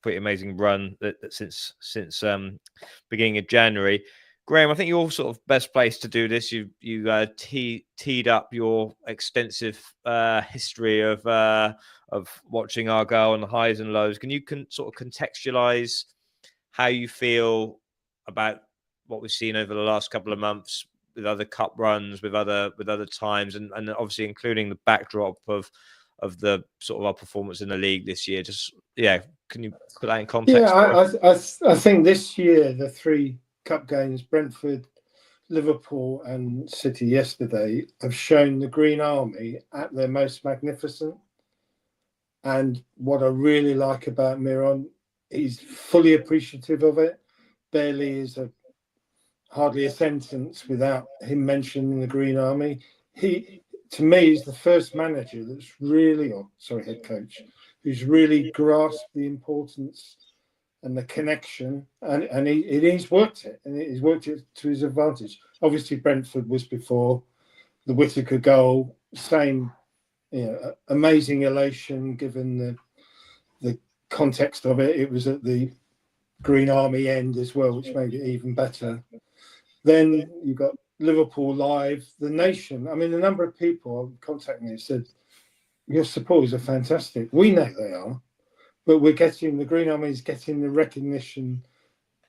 Speaker 1: pretty amazing run since beginning of January. Graham, I think you're sort of best placed to do this. You teed up your extensive history of watching Argyle and the highs and lows. Can you sort of contextualise how you feel about what we've seen over the last couple of months with other cup runs, with other times, and obviously including the backdrop of the sort of our performance in the league this year? Just can you put that in context?
Speaker 3: I think this year the three cup games, Brentford, Liverpool and City yesterday, have shown the Green Army at their most magnificent. And what I really like about Miron, he's fully appreciative of it. Barely is hardly a sentence without him mentioning the Green Army. He, to me, is the first manager that's really, head coach, who's really grasped the importance and the connection, and he's worked it, and he's worked it to his advantage. Obviously, Brentford was before the Whittaker goal. Same, amazing elation given the context of it. It was at the Green Army end as well, which made it even better. Then you got Liverpool live, the nation. I mean, the number of people contacting me said, "Your supporters are fantastic." We know they are. But the Green Army is getting the recognition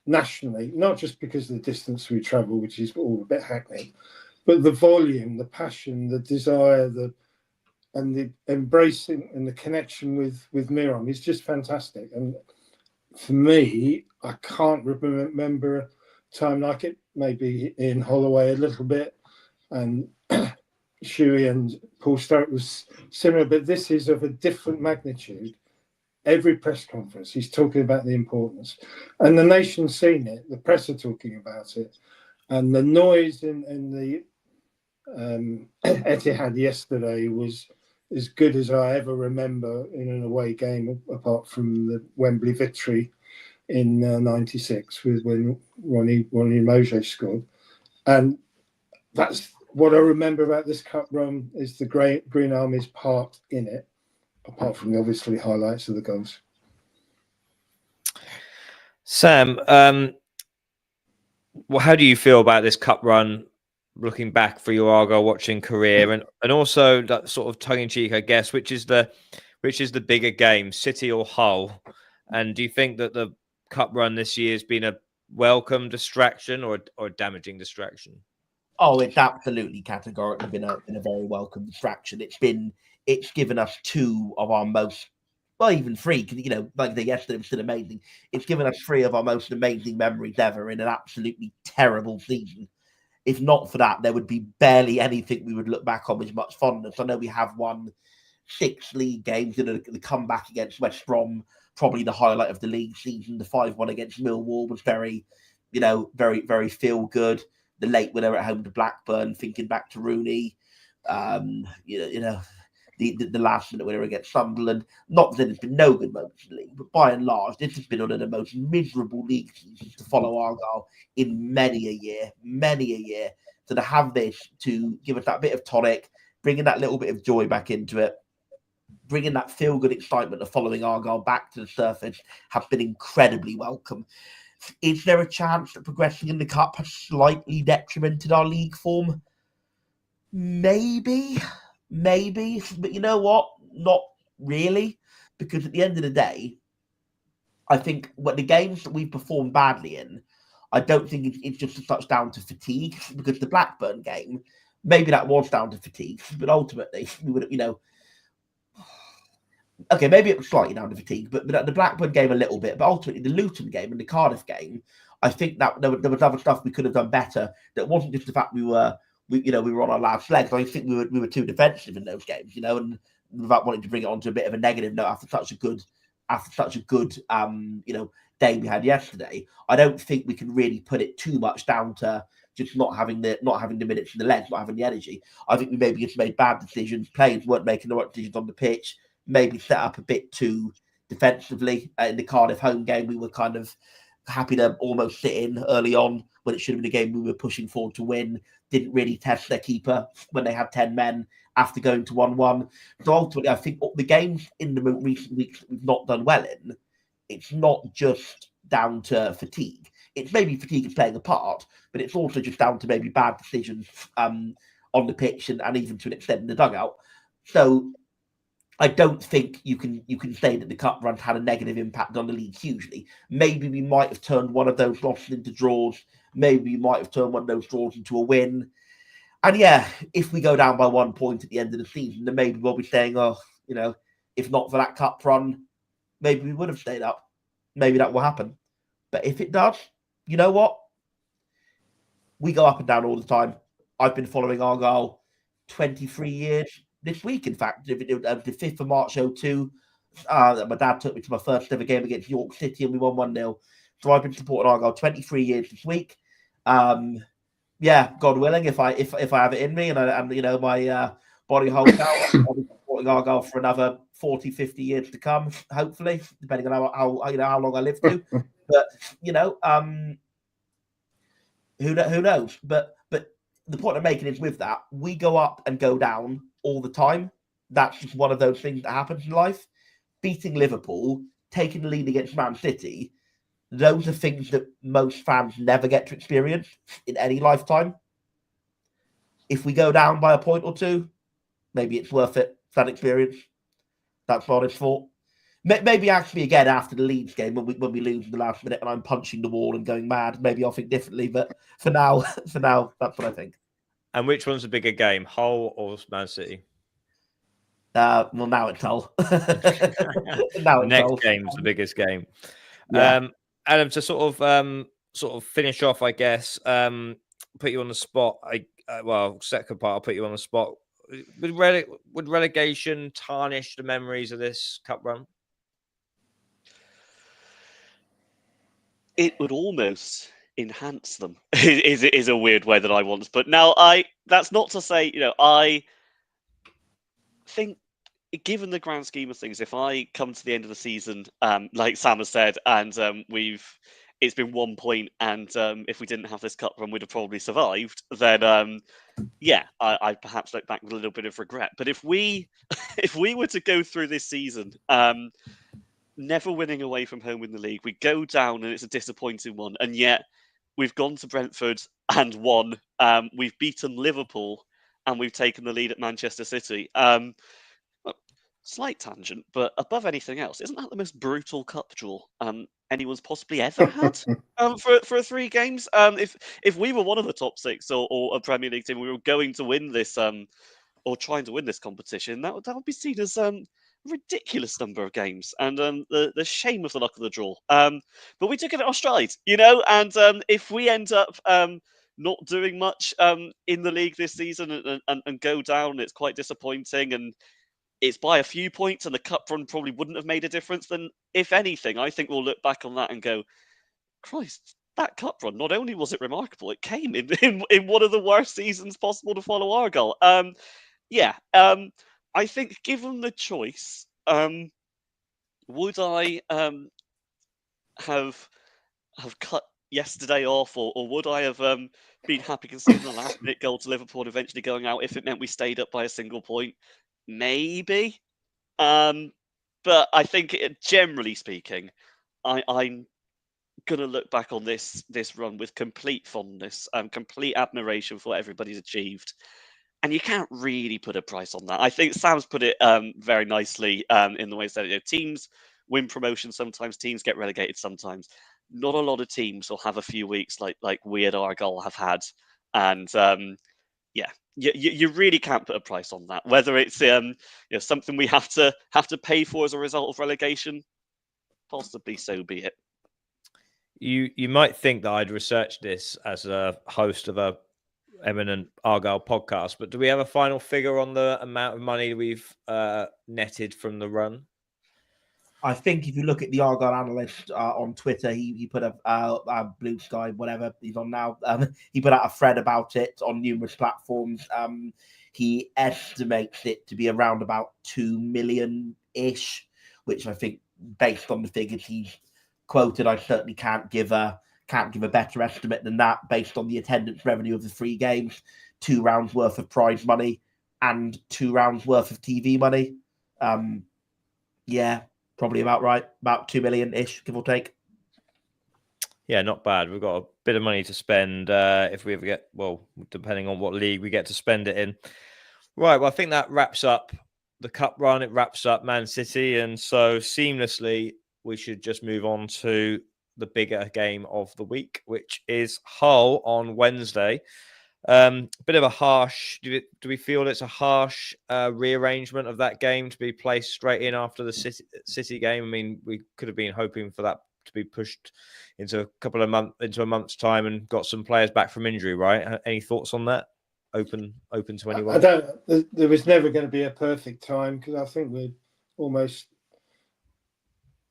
Speaker 3: nationally, not just because of the distance we travel, which is all a bit hackneyed, but the volume, the passion, the desire, and the embracing and the connection with Miron is just fantastic. And for me, I can't remember a time like it. Maybe in Holloway a little bit, and Shuey and Paul Sturrock was similar, but this is of a different magnitude. Every press conference, he's talking about the importance, and the nation's seen it. The press are talking about it, and the noise in the Etihad yesterday was as good as I ever remember in an away game, apart from the Wembley victory in '96 when Ronnie Mojé scored. And that's what I remember about this cup run, is the Green Army's part in it, apart from the obviously highlights of the goals.
Speaker 1: Sam, how do you feel about this cup run, looking back for your Argyle watching career, and also that sort of tongue-in-cheek, I guess, which is the bigger game, City or Hull? And do you think that the cup run this year has been a welcome distraction or a damaging distraction?
Speaker 2: Oh, it's absolutely categorically been a very welcome distraction. It's given us two of our most, well, even three, because, like the yesterday was still amazing. It's given us three of our most amazing memories ever in an absolutely terrible season. If not for that, there would be barely anything we would look back on with much fondness. I know we have won 6 league games, the comeback against West Brom probably the highlight of the league season. The 5-1 against Millwall was very, very, very feel good. The late winner at home to Blackburn, thinking back to Rooney, the last minute winner against Sunderland. Not that there's been no good moments in the league, but by and large, this has been one of the most miserable league seasons to follow Argyle in many a year. So to have this to give us that bit of tonic, bringing that little bit of joy back into it, bringing that feel-good excitement of following Argyle back to the surface has been incredibly welcome. Is there a chance that progressing in the Cup has slightly detrimented our league form? Maybe. But you know what? Not really. Because at the end of the day, I think what the games that we've performed badly in, I don't think it's just as much down to fatigue. Because the Blackburn game, maybe that was down to fatigue. But ultimately, we would, okay, maybe it was slightly down to fatigue, but the Blackburn game a little bit. But ultimately, the Luton game and the Cardiff game, I think that there was other stuff we could have done better. That wasn't just the fact we were on our last legs. I think we were too defensive in those games, and without wanting to bring it onto a bit of a negative note after such a good day we had yesterday. I don't think we can really put it too much down to just not having the minutes in the legs, not having the energy. I think we maybe just made bad decisions. Players weren't making the right decisions on the pitch. Maybe set up a bit too defensively. In the Cardiff home game, we were kind of happy to almost sit in early on when it should have been a game we were pushing forward to win. Didn't really test their keeper when they had 10 men after going to 1-1. So ultimately, I think the games in the recent weeks that we've not done well in, it's not just down to fatigue. It's maybe fatigue is playing a part, but it's also just down to maybe bad decisions on the pitch and even to an extent in the dugout. So I don't think you can say that the Cup run had a negative impact on the league hugely. Maybe we might have turned one of those losses into draws. Maybe we might have turned one of those draws into a win. And yeah, if we go down by 1 point at the end of the season, then maybe we'll be saying, if not for that Cup run, maybe we would have stayed up. Maybe that will happen. But if it does, you know what? We go up and down all the time. I've been following Argyle 23 years. This week, in fact, the 5th of March 2002, my dad took me to my first ever game against York City and we won 1-0. So I've been supporting Argyle 23 years this week. God willing, if I have it in me and my body holds out, I'll be supporting Argyle for another 40, 50 years to come, hopefully, depending on how long I live to. But who knows? But the point I'm making is with that, we go up and go down all the time. That's just one of those things that happens in life. Beating Liverpool, taking the lead against Man City, those are things that most fans never get to experience in any lifetime. If we go down by a point or two, maybe it's worth it for that experience. That's what it's for. Maybe actually again after the Leeds game when we lose in the last minute and I'm punching the wall and going mad, maybe I'll think differently. But for now, that's what I think.
Speaker 1: And which one's a bigger game, Hull or Man City?
Speaker 2: Well, now it's Hull.
Speaker 1: Next game's the biggest game. Yeah. Adam, to sort of finish off, I guess, put you on the spot. Second part, I'll put you on the spot. Would relegation tarnish the memories of this Cup run?
Speaker 4: It would almost enhance them. is a weird way that I want to put. Now, that's not to say, I think, given the grand scheme of things, if I come to the end of the season, like Sam has said, and it's been 1 point, and if we didn't have this Cup run, we'd have probably survived, then I perhaps look back with a little bit of regret. But if we were to go through this season, never winning away from home in the league, we go down and it's a disappointing one, and yet we've gone to Brentford and won. We've beaten Liverpool and we've taken the lead at Manchester City. Slight tangent, but above anything else, isn't that the most brutal cup draw anyone's possibly ever had for 3 games? If we were one of the top 6 or a Premier League team, we were going to win this or trying to win this competition, that would be seen as a ridiculous number of games and the shame of the luck of the draw. But we took it in our stride, and if we end up not doing much in the league this season and go down, it's quite disappointing. And it's by a few points and the cup run probably wouldn't have made a difference, then if anything, I think we'll look back on that and go, Christ, that cup run, not only was it remarkable, it came in one of the worst seasons possible to follow Argyle. I think given the choice, would I have cut yesterday off, or would I have been happy conceding the last minute goal to Liverpool and eventually going out if it meant we stayed up by a single point? Maybe. But I think, generally speaking, I'm going to look back on this run with complete fondness, complete admiration for what everybody's achieved. And you can't really put a price on that. I think Sam's put it very nicely in the ways that teams win promotion sometimes, teams get relegated sometimes. Not a lot of teams will have a few weeks like we at Argyle have had. And you really can't put a price on that. Whether it's something we have to pay for as a result of relegation, possibly so be it.
Speaker 1: You might think that I'd researched this as a host of a eminent Argyle podcast, but do we have a final figure on the amount of money we've netted from the run?
Speaker 2: I think if you look at the Argyle analyst on Twitter, he put a Blue Sky, whatever he's on now. He put out a thread about it on numerous platforms. He estimates it to be around about 2 million-ish, which I think, based on the figures he's quoted, I certainly can't give a better estimate than that, based on the attendance revenue of the 3 games, 2 rounds worth of prize money, and 2 rounds worth of TV money. Probably about right, about 2 million-ish, give or take.
Speaker 1: Yeah, not bad. We've got a bit of money to spend if we ever get, depending on what league we get to spend it in. Right, well, I think that wraps up the cup run. It wraps up Man City. And so seamlessly, we should just move on to the bigger game of the week, which is Hull on Wednesday. Bit of a harsh. Do we feel it's a harsh rearrangement of that game to be placed straight in after the City game? I mean, we could have been hoping for that to be pushed into a month's time and got some players back from injury, right? Any thoughts on that? Open to anyone?
Speaker 3: I don't. There was never going to be a perfect time, because I think we're almost,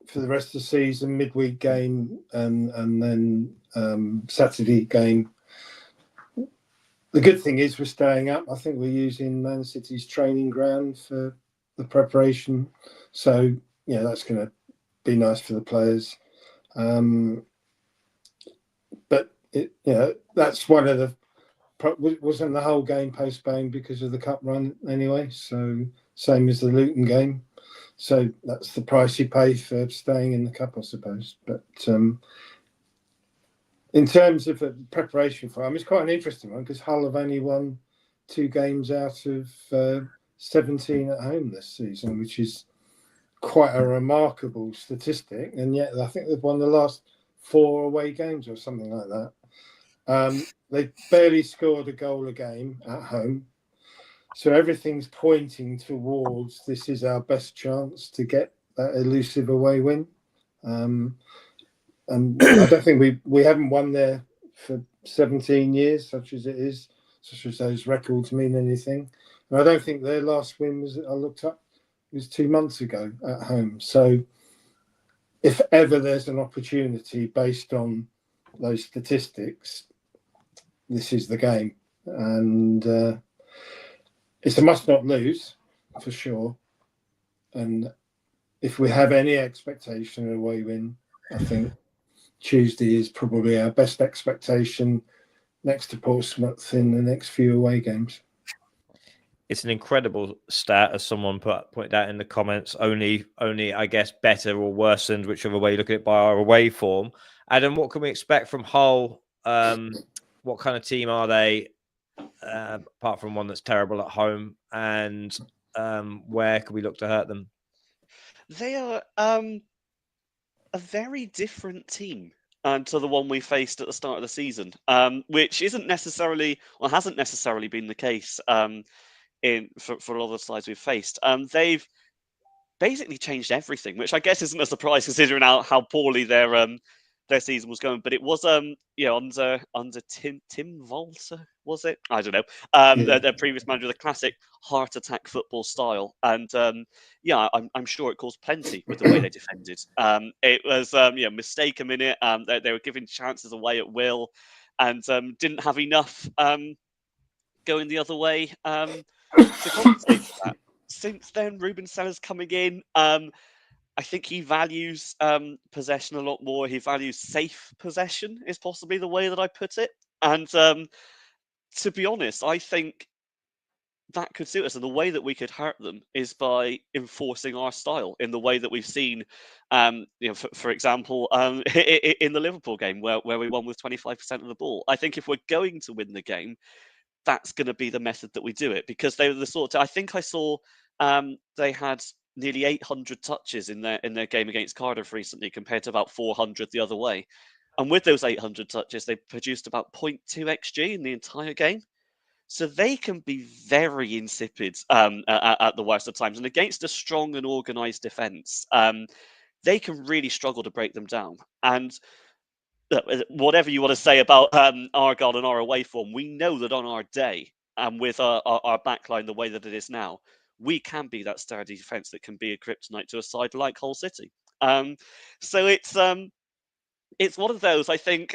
Speaker 3: for the rest of the season, midweek game and then Saturday game. The good thing is we're staying up. I think we're using Man City's training ground for the preparation. So, that's going to be nice for the players. But, that's one of the... Wasn't the whole game postponed because of the cup run anyway? So, same as the Luton game. So, that's the price you pay for staying in the cup, I suppose. But... in terms of preparation for it's quite an interesting one, because Hull have only won 2 games out of 17 at home this season, which is quite a remarkable statistic. And yet I think they've won the last 4 away games or something like that. They barely scored a goal a game at home. So everything's pointing towards this is our best chance to get that elusive away win. And I don't think we haven't won there for 17 years, such as those records mean anything. And I don't think their last win was 2 months ago at home. So if ever there's an opportunity based on those statistics, this is the game. And it's a must not lose, for sure. And if we have any expectation of a away win, I think Tuesday is probably our best expectation, next to Portsmouth in the next few away games.
Speaker 1: It's an incredible stat, as someone pointed out in the comments. Only, I guess, better or worsened, whichever way you look at it, by our away form. Adam, what can we expect from Hull? What kind of team are they, apart from one that's terrible at home? And where can we look to hurt them?
Speaker 4: They are a very different team to the one we faced at the start of the season, which hasn't necessarily been the case for a lot of the sides we've faced. They've basically changed everything, which I guess isn't a surprise considering how poorly their season was going. But it was under Tim Walter, was it? I don't know.
Speaker 3: Yeah.
Speaker 4: Their previous manager, the classic heart attack football style. And yeah, I'm sure it caused plenty with the way they defended. It was mistake a minute. They were giving chances away at will, and didn't have enough going the other way to compensate for that. Since then, Ruben Sellers coming in. I think he values possession a lot more. He values safe possession, is possibly the way that I put it. And to be honest, I think that could suit us. And the way that we could hurt them is by enforcing our style in the way that we've seen, for example, in the Liverpool game where we won with 25% of the ball. I think if we're going to win the game, that's going to be the method that we do it, because they were the sort of, I think I saw they had nearly 800 touches in their game against Cardiff recently compared to about 400 the other way. And with those 800 touches, they produced about 0.2 XG in the entire game. So they can be very insipid at the worst of times. And against a strong and organised defence, they can really struggle to break them down. And whatever you want to say about Argyle and our away form, we know that on our day and with our backline the way that it is now, we can be that sturdy defence that can be a kryptonite to a side like Hull City. So it's one of those. I think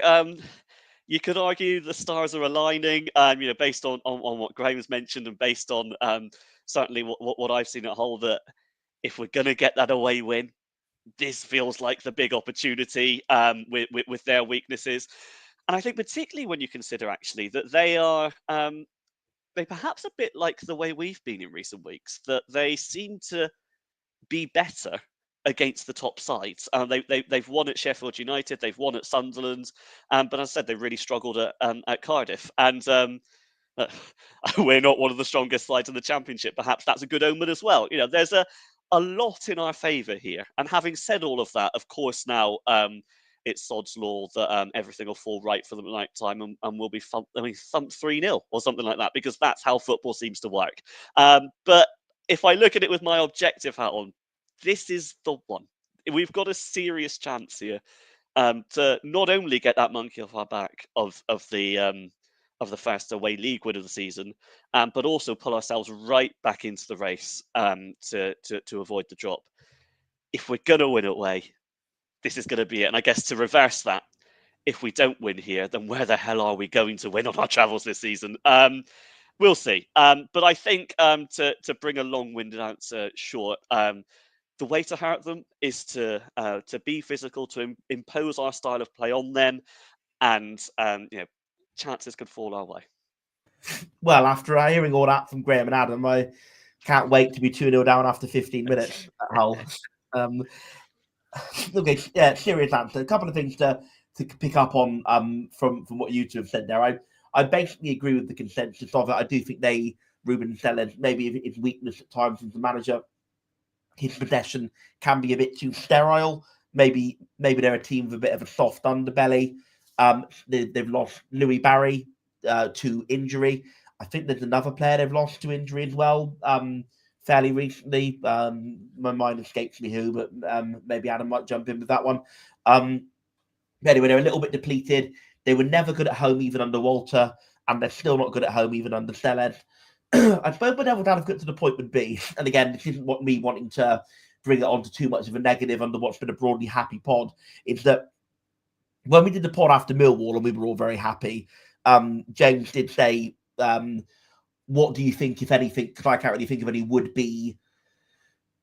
Speaker 4: you could argue the stars are aligning, based on what Graham's mentioned and based on certainly what I've seen at Hull, that if we're going to get that away win, this feels like the big opportunity with their weaknesses. And I think particularly when you consider actually that they are they perhaps a bit like the way we've been in recent weeks, that they seem to be better against the top sides. They've won at Sheffield United, they've won at Sunderland, but as I said, they really struggled at Cardiff. And we're not one of the strongest sides in the Championship. Perhaps that's a good omen as well. There's a lot in our favour here. And having said all of that, of course, now it's sod's law that everything will fall right for them at night time and we'll be thumped 3-0 or something like that, because that's how football seems to work. But if I look at it with my objective hat on, this is the one. We've got a serious chance here to not only get that monkey off our back of the first away league win of the season, but also pull ourselves right back into the race to avoid the drop. If we're going to win away, this is going to be it. And I guess to reverse that, if we don't win here, then where the hell are we going to win on our travels this season? We'll see. But I think to bring a long-winded answer short, the way to hurt them is to be physical, to impose our style of play on them, and chances could fall our way.
Speaker 2: Well, after hearing all that from Graham and Adam, I can't wait to be 2-0 down after 15 minutes at Hull. Okay, yeah, serious answer. A couple of things to pick up on from what you two have said there. I basically agree with the consensus of it. I do think Ruben Sellers, maybe his weakness at times as the manager, his possession can be a bit too sterile. Maybe they're a team with a bit of a soft underbelly. They've lost Louis Barry to injury. I think there's another player they've lost to injury as well, fairly recently. My mind escapes me who, but maybe Adam might jump in with that one. Anyway, they're a little bit depleted. They were never good at home even under Walter, and they're still not good at home even under Sellers. I suppose my devil's advocate to the point would be, and again, this isn't what me wanting to bring it on to too much of a negative under what's been a broadly happy pod, is that when we did the pod after Millwall and we were all very happy, James did say, what do you think, if anything, because I can't really think of any, would be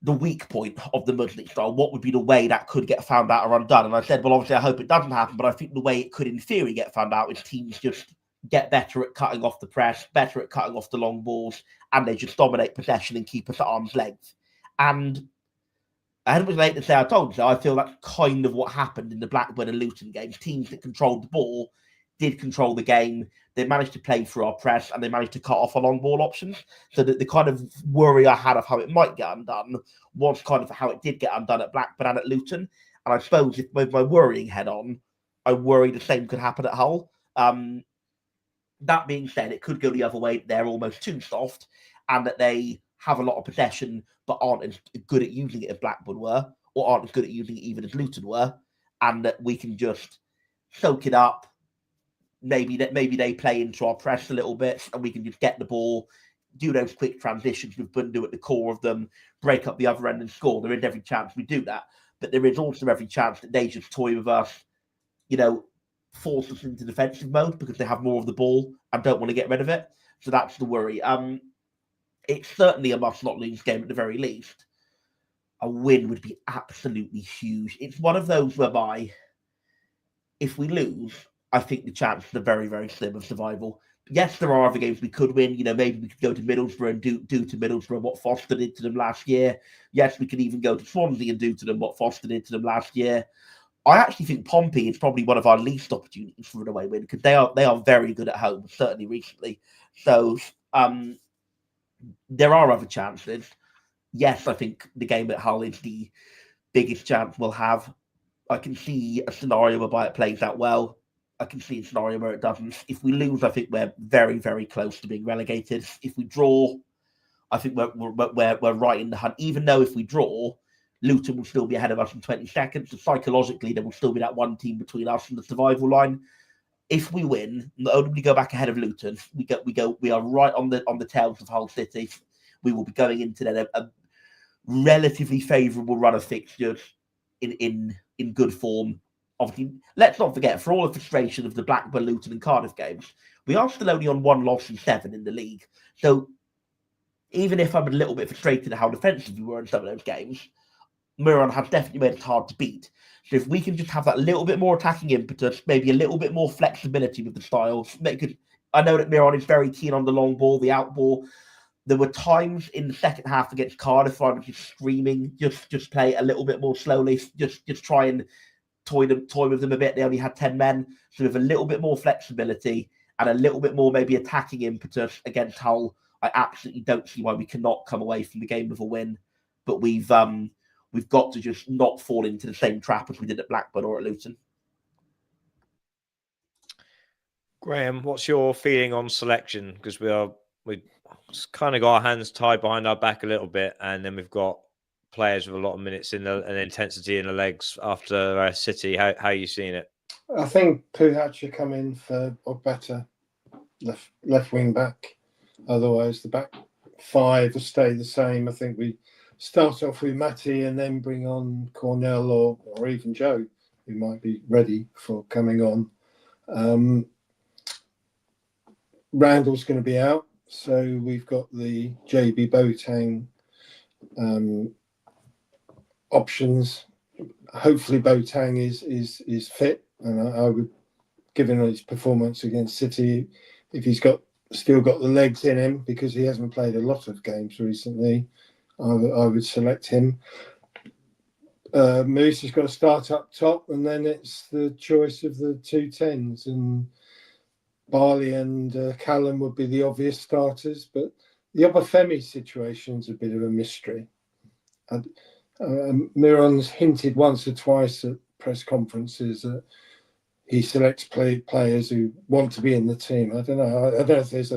Speaker 2: the weak point of the Mudley style? What would be the way that could get found out or undone? And I said, well, obviously, I hope it doesn't happen, but I think the way it could, in theory, get found out is teams just get better at cutting off the press, better at cutting off the long balls, and they just dominate possession and keep us at arm's length. And I had it was late to say I told you, I feel that's kind of what happened in the Blackburn and Luton games. Teams that controlled the ball did control the game. They managed to play through our press and they managed to cut off our long ball options. So that the kind of worry I had of how it might get undone was kind of how it did get undone at Blackburn and at Luton. And I suppose if with my worrying head on, I worry the same could happen at Hull. That being said, it could go the other way. They're almost too soft and that they have a lot of possession but aren't as good at using it as Blackburn were, or aren't as good at using it even as Luton were, and that we can just soak it up, maybe they play into our press a little bit, and we can just get the ball, do those quick transitions with Bundu at the core of them, break up the other end and score. There is every chance we do that, but there is also every chance that they just toy with us, force us into defensive mode because they have more of the ball and don't want to get rid of it. So that's the worry. It's certainly a must-not-lose game at the very least. A win would be absolutely huge. It's one of those whereby if we lose, I think the chances are very, very slim of survival. Yes, there are other games we could win. Maybe we could go to Middlesbrough and do to Middlesbrough what Foster did to them last year. Yes, we could even go to Swansea and do to them what Foster did to them last year. I actually think Pompey is probably one of our least opportunities for an away win because they are very good at home, certainly recently. So there are other chances. Yes, I think the game at Hull is the biggest chance we'll have. I can see a scenario whereby it plays out well. I can see a scenario where it doesn't. If we lose, I think we're very, very close to being relegated. If we draw, I think we're right in the hunt. Even though if we draw, Luton will still be ahead of us in 20 seconds. So psychologically, there will still be that one team between us and the survival line. If we win, not only do we go back ahead of Luton, we are right on the tails of Hull City. We will be going into then a relatively favourable run of fixtures in good form. Obviously, let's not forget, for all the frustration of the Blackburn, Luton and Cardiff games, we are still only on 1 loss in 7 in the league. So even if I'm a little bit frustrated at how defensive we were in some of those games, Miron has definitely made it hard to beat. So if we can just have that little bit more attacking impetus, maybe a little bit more flexibility with the styles. I know that Miron is very keen on the long ball, the out ball. There were times in the second half against Cardiff where I was just screaming, just play a little bit more slowly, just try and toy with them a bit. They only had 10 men. So with a little bit more flexibility and a little bit more maybe attacking impetus against Hull, I absolutely don't see why we cannot come away from the game with a win. But we've got to just not fall into the same trap as we did at Blackburn or at Luton.
Speaker 1: Graham, what's your feeling on selection? Because we kind of got our hands tied behind our back a little bit, and then we've got players with a lot of minutes and intensity in the legs after City. How are you seeing it?
Speaker 3: I think Puhat should come in for a better left wing back. Otherwise, the back five will stay the same. I think we start off with Matty and then bring on Cornell or even Joe, who might be ready for coming on. Randall's going to be out, so we've got the JB Boateng options. Hopefully Boateng is fit, and I would, given his performance against City, if he's still got the legs in him, because he hasn't played a lot of games recently, I would select him. Moose has got to start up top, and then it's the choice of the 2 10s, and Barley and Callum would be the obvious starters, but the Obafemi situation is a bit of a mystery. And Miron's hinted once or twice at press conferences that he selects players who want to be in the team. I don't know. I don't know if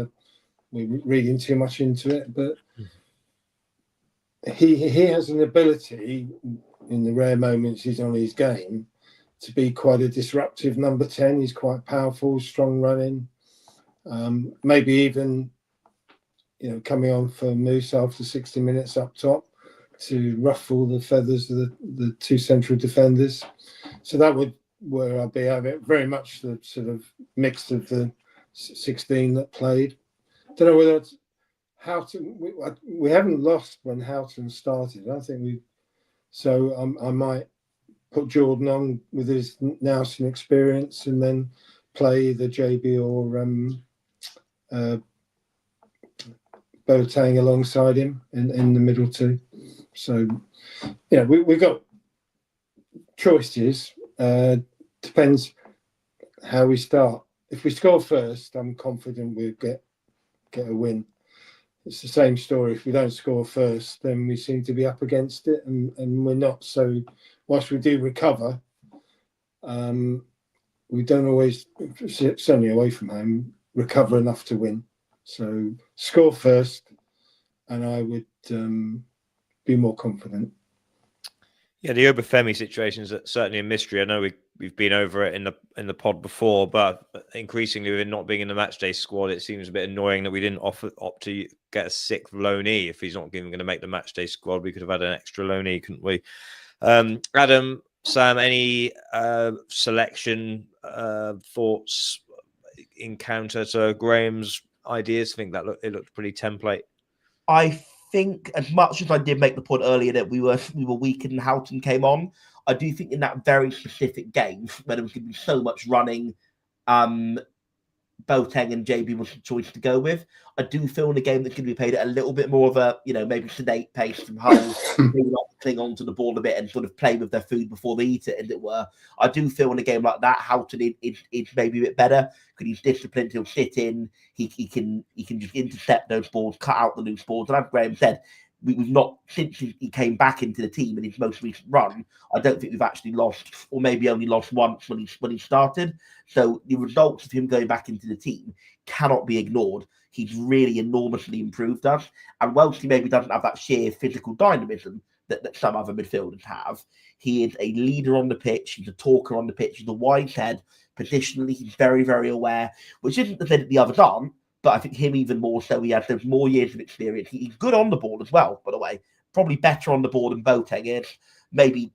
Speaker 3: we're reading too much into it, but he has an ability in the rare moments he's on his game to be quite a disruptive number 10. He's quite powerful, strong running. Maybe even, coming on for Moose after 60 minutes up top to ruffle the feathers of the 2 central defenders. So that would where I'd be at it. Very much the sort of mix of the 16 that played. Don't know whether it's Houghton. We haven't lost when Houghton started. I think we. So I might put Jordan on with his Nelson experience, and then play either JB or Boateng alongside him in the middle two. So we've got choices. Depends how we start. If we score first, I'm confident we'll get a win. It's the same story. If we don't score first, then we seem to be up against it, and we're not. So whilst we do recover, we don't always, certainly away from home, recover enough to win. So score first, and I would be more confident.
Speaker 1: Yeah, the Obafemi situation is certainly a mystery. I know we've been over it in the pod before, but increasingly with him not being in the matchday squad, it seems a bit annoying that we didn't opt to get a sixth loanee. If he's not even going to make the matchday squad, we could have had an extra loanee, couldn't we? Adam, Sam, any selection thoughts, encounter to Graham's ideas? I think that it looked pretty template.
Speaker 2: I think, as much as I did make the point earlier that we were weakened and Houghton came on, I do think in that very specific game where there was going to be so much running, Boateng and JB was the choice to go with. I do feel in a game that could be played at a little bit more of a, maybe sedate pace from Hull, maybe not cling on to the ball a bit and sort of play with their food before they eat it, as it were. I do feel in a game like that, Houghton is maybe a bit better because he's disciplined. He'll sit in. He can just intercept those balls, cut out the loose balls. And as Graham said, we've not, since he came back into the team in his most recent run, I don't think we've actually lost, or maybe only lost once when he started. So the results of him going back into the team cannot be ignored. He's really enormously improved us. And whilst he maybe doesn't have that sheer physical dynamism that some other midfielders have, he is a leader on the pitch. He's a talker on the pitch. He's a wise head. Positionally, he's very, very aware, which isn't to say that the others aren't. But I think him even more so. He has those more years of experience. He's good on the ball as well, by the way. Probably better on the ball than Boateng is. Maybe,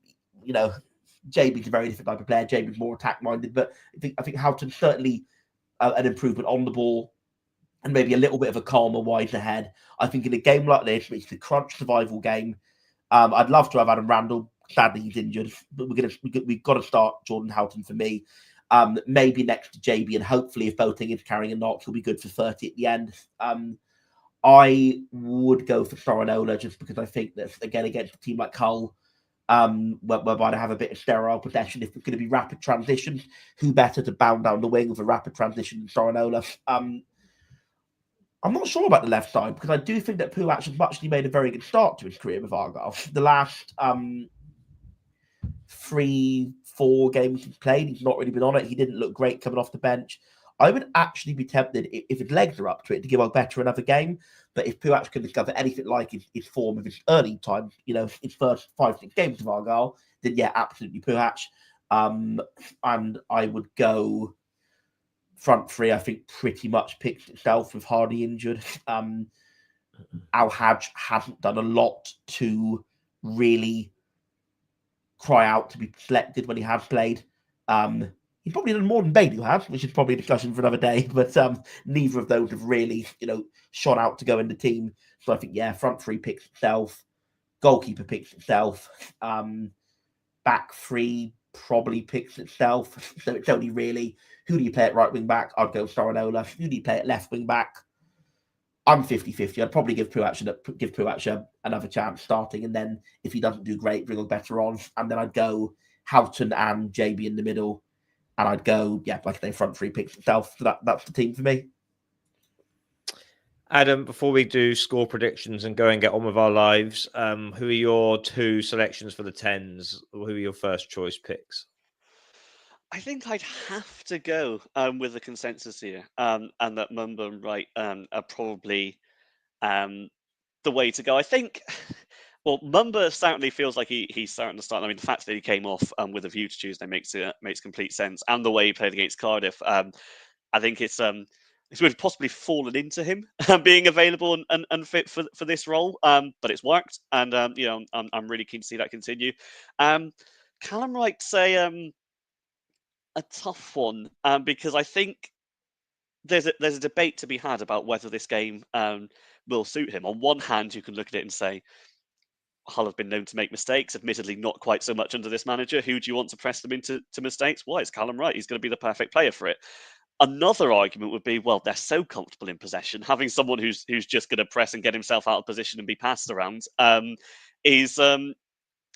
Speaker 2: JB's a very different type of player. JB's more attack-minded. But I think Houghton's certainly an improvement on the ball and maybe a little bit of a calmer, wiser head. I think in a game like this, which is a crunch survival game, I'd love to have Adam Randall. Sadly, he's injured. But we've got to start Jordan Houghton for me. Maybe next to JB, and hopefully if Boateng is carrying a knock, he'll be good for 30 at the end. I would go for Sorinola just because I think that, again, against a team like Hull, whereby they have a bit of sterile possession, if it's going to be rapid transitions, who better to bound down the wing with a rapid transition than Sorinola? I'm not sure about the left side because I do think that Puac has actually made a very good start to his career with Argyle. The last 3-4 games he's played, he's not really been on it. He didn't look great coming off the bench. I would actually be tempted, if his legs are up to it, to give Better another game. But if Puac can discover anything like his form of his early time, his first 5-6 games of Argyle, then yeah, absolutely Puac. And I would go front three. I think pretty much picks itself with Hardy injured. Al-Hajj hasn't done a lot to really cry out to be selected when he has played. He's probably done more than Bailey has, which is probably a discussion for another day. But neither of those have really, shone out to go in the team. So I think, yeah, front three picks itself. Goalkeeper picks itself. Back three probably picks itself. So it's only really, who do you play at right wing back? I'd go Sorinola. Who do you play at left wing back? I'm 50-50. I'd probably give Puac another chance starting. And then if he doesn't do great, bring Better on. And then I'd go Houghton and JB in the middle. And I'd go, yeah, like I say, front three picks itself. So that's the team for me.
Speaker 1: Adam, before we do score predictions and go and get on with our lives, who are your two selections for the 10s? Who are your first choice picks?
Speaker 4: I think I'd have to go with the consensus here, and that Mumba and Wright are probably the way to go. I think, well, Mumba certainly feels like he's starting to start. I mean, the fact that he came off with a view to Tuesday makes complete sense, and the way he played against Cardiff, I think it's would possibly fallen into him being available and fit for this role, but it's worked, and I'm really keen to see that continue. Callum Wright say a tough one, because I think there's a debate to be had about whether this game will suit him. On one hand, you can look at it and say, Hull have been known to make mistakes, admittedly not quite so much under this manager. Who do you want to press them into mistakes? Well, it's Callum Wright. He's going to be the perfect player for it. Another argument would be, well, they're so comfortable in possession. Having someone who's just going to press and get himself out of position and be passed around is going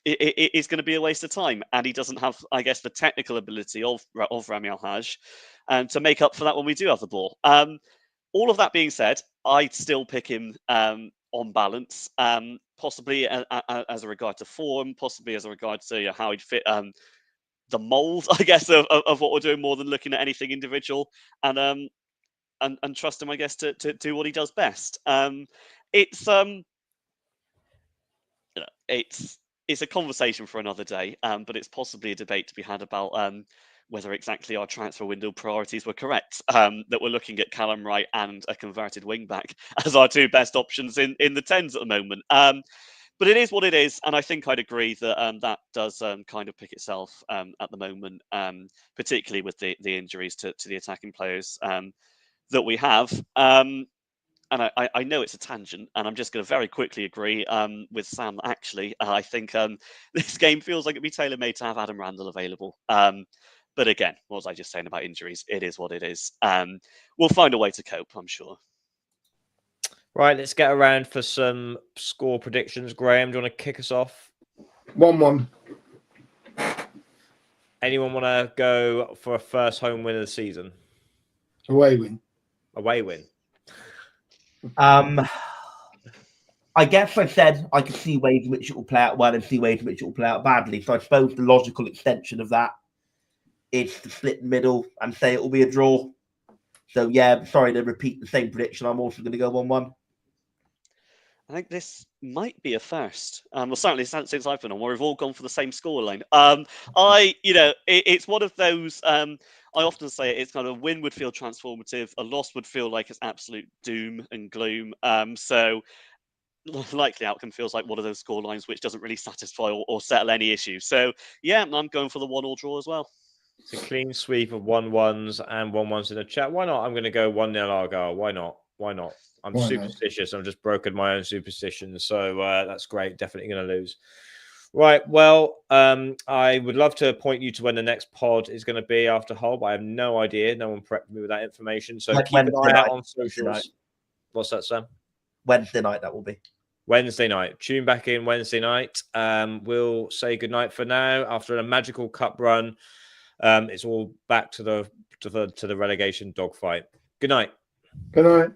Speaker 4: to be a waste of time. And he doesn't have, I guess, the technical ability of Rami Al-Hajj to make up for that when we do have the ball. All of that being said, I'd still pick him on balance, possibly as a regard to form, possibly as a regard to how he'd fit the mold, I guess, of what we're doing, more than looking at anything individual, and trust him, I guess, to do what he does best. It's it's a conversation for another day, but it's possibly a debate to be had about whether exactly our transfer window priorities were correct. That we're looking at Callum Wright and a converted wing back as our two best options in the tens at the moment. But it is what it is, and I think I'd agree that that does kind of pick itself at the moment, particularly with the injuries to the attacking players that we have. And I know it's a tangent, and I'm just going to very quickly agree with Sam. Actually, I think this game feels like it'd be tailor-made to have Adam Randall available. But again, what was I just saying about injuries? It is what it is. We'll find a way to cope, I'm sure.
Speaker 1: Right, let's get around for some score predictions. Graham, do you want to kick us off?
Speaker 3: 1-1.
Speaker 1: Anyone want to go for a first home win of the season?
Speaker 3: Away win.
Speaker 1: Away win.
Speaker 2: I guess I said I could see ways in which it will play out well and see ways in which it will play out badly. So I suppose the logical extension of that is to split in the middle and say it will be a draw. So yeah, sorry to repeat the same prediction. I'm also going to go 1-1.
Speaker 4: I think this might be a first. Well, certainly since I've been on, where we've all gone for the same scoreline. It's one of those. I often say it's kind of a win would feel transformative, a loss would feel like it's absolute doom and gloom. So likely outcome feels like one of those scorelines which doesn't really satisfy or settle any issue. So yeah, I'm going for the 1-1 draw as well.
Speaker 1: It's a clean sweep of 1-1s and 1-1s in the chat. Why not? I'm going to go 1-0 Argyle. Why not? Why not? I'm superstitious. I've just broken my own superstition. So that's great. Definitely going to lose. Right. Well, I would love to point you to when the next pod is going to be after Hull, but I have no idea. No one prepped me with that information. So keep an eye out on socials. What's that, Sam?
Speaker 2: Wednesday night, that will be.
Speaker 1: Wednesday night. Tune back in Wednesday night. We'll say goodnight for now. After a magical cup run, it's all back to the relegation dogfight. Good night.
Speaker 3: Good night.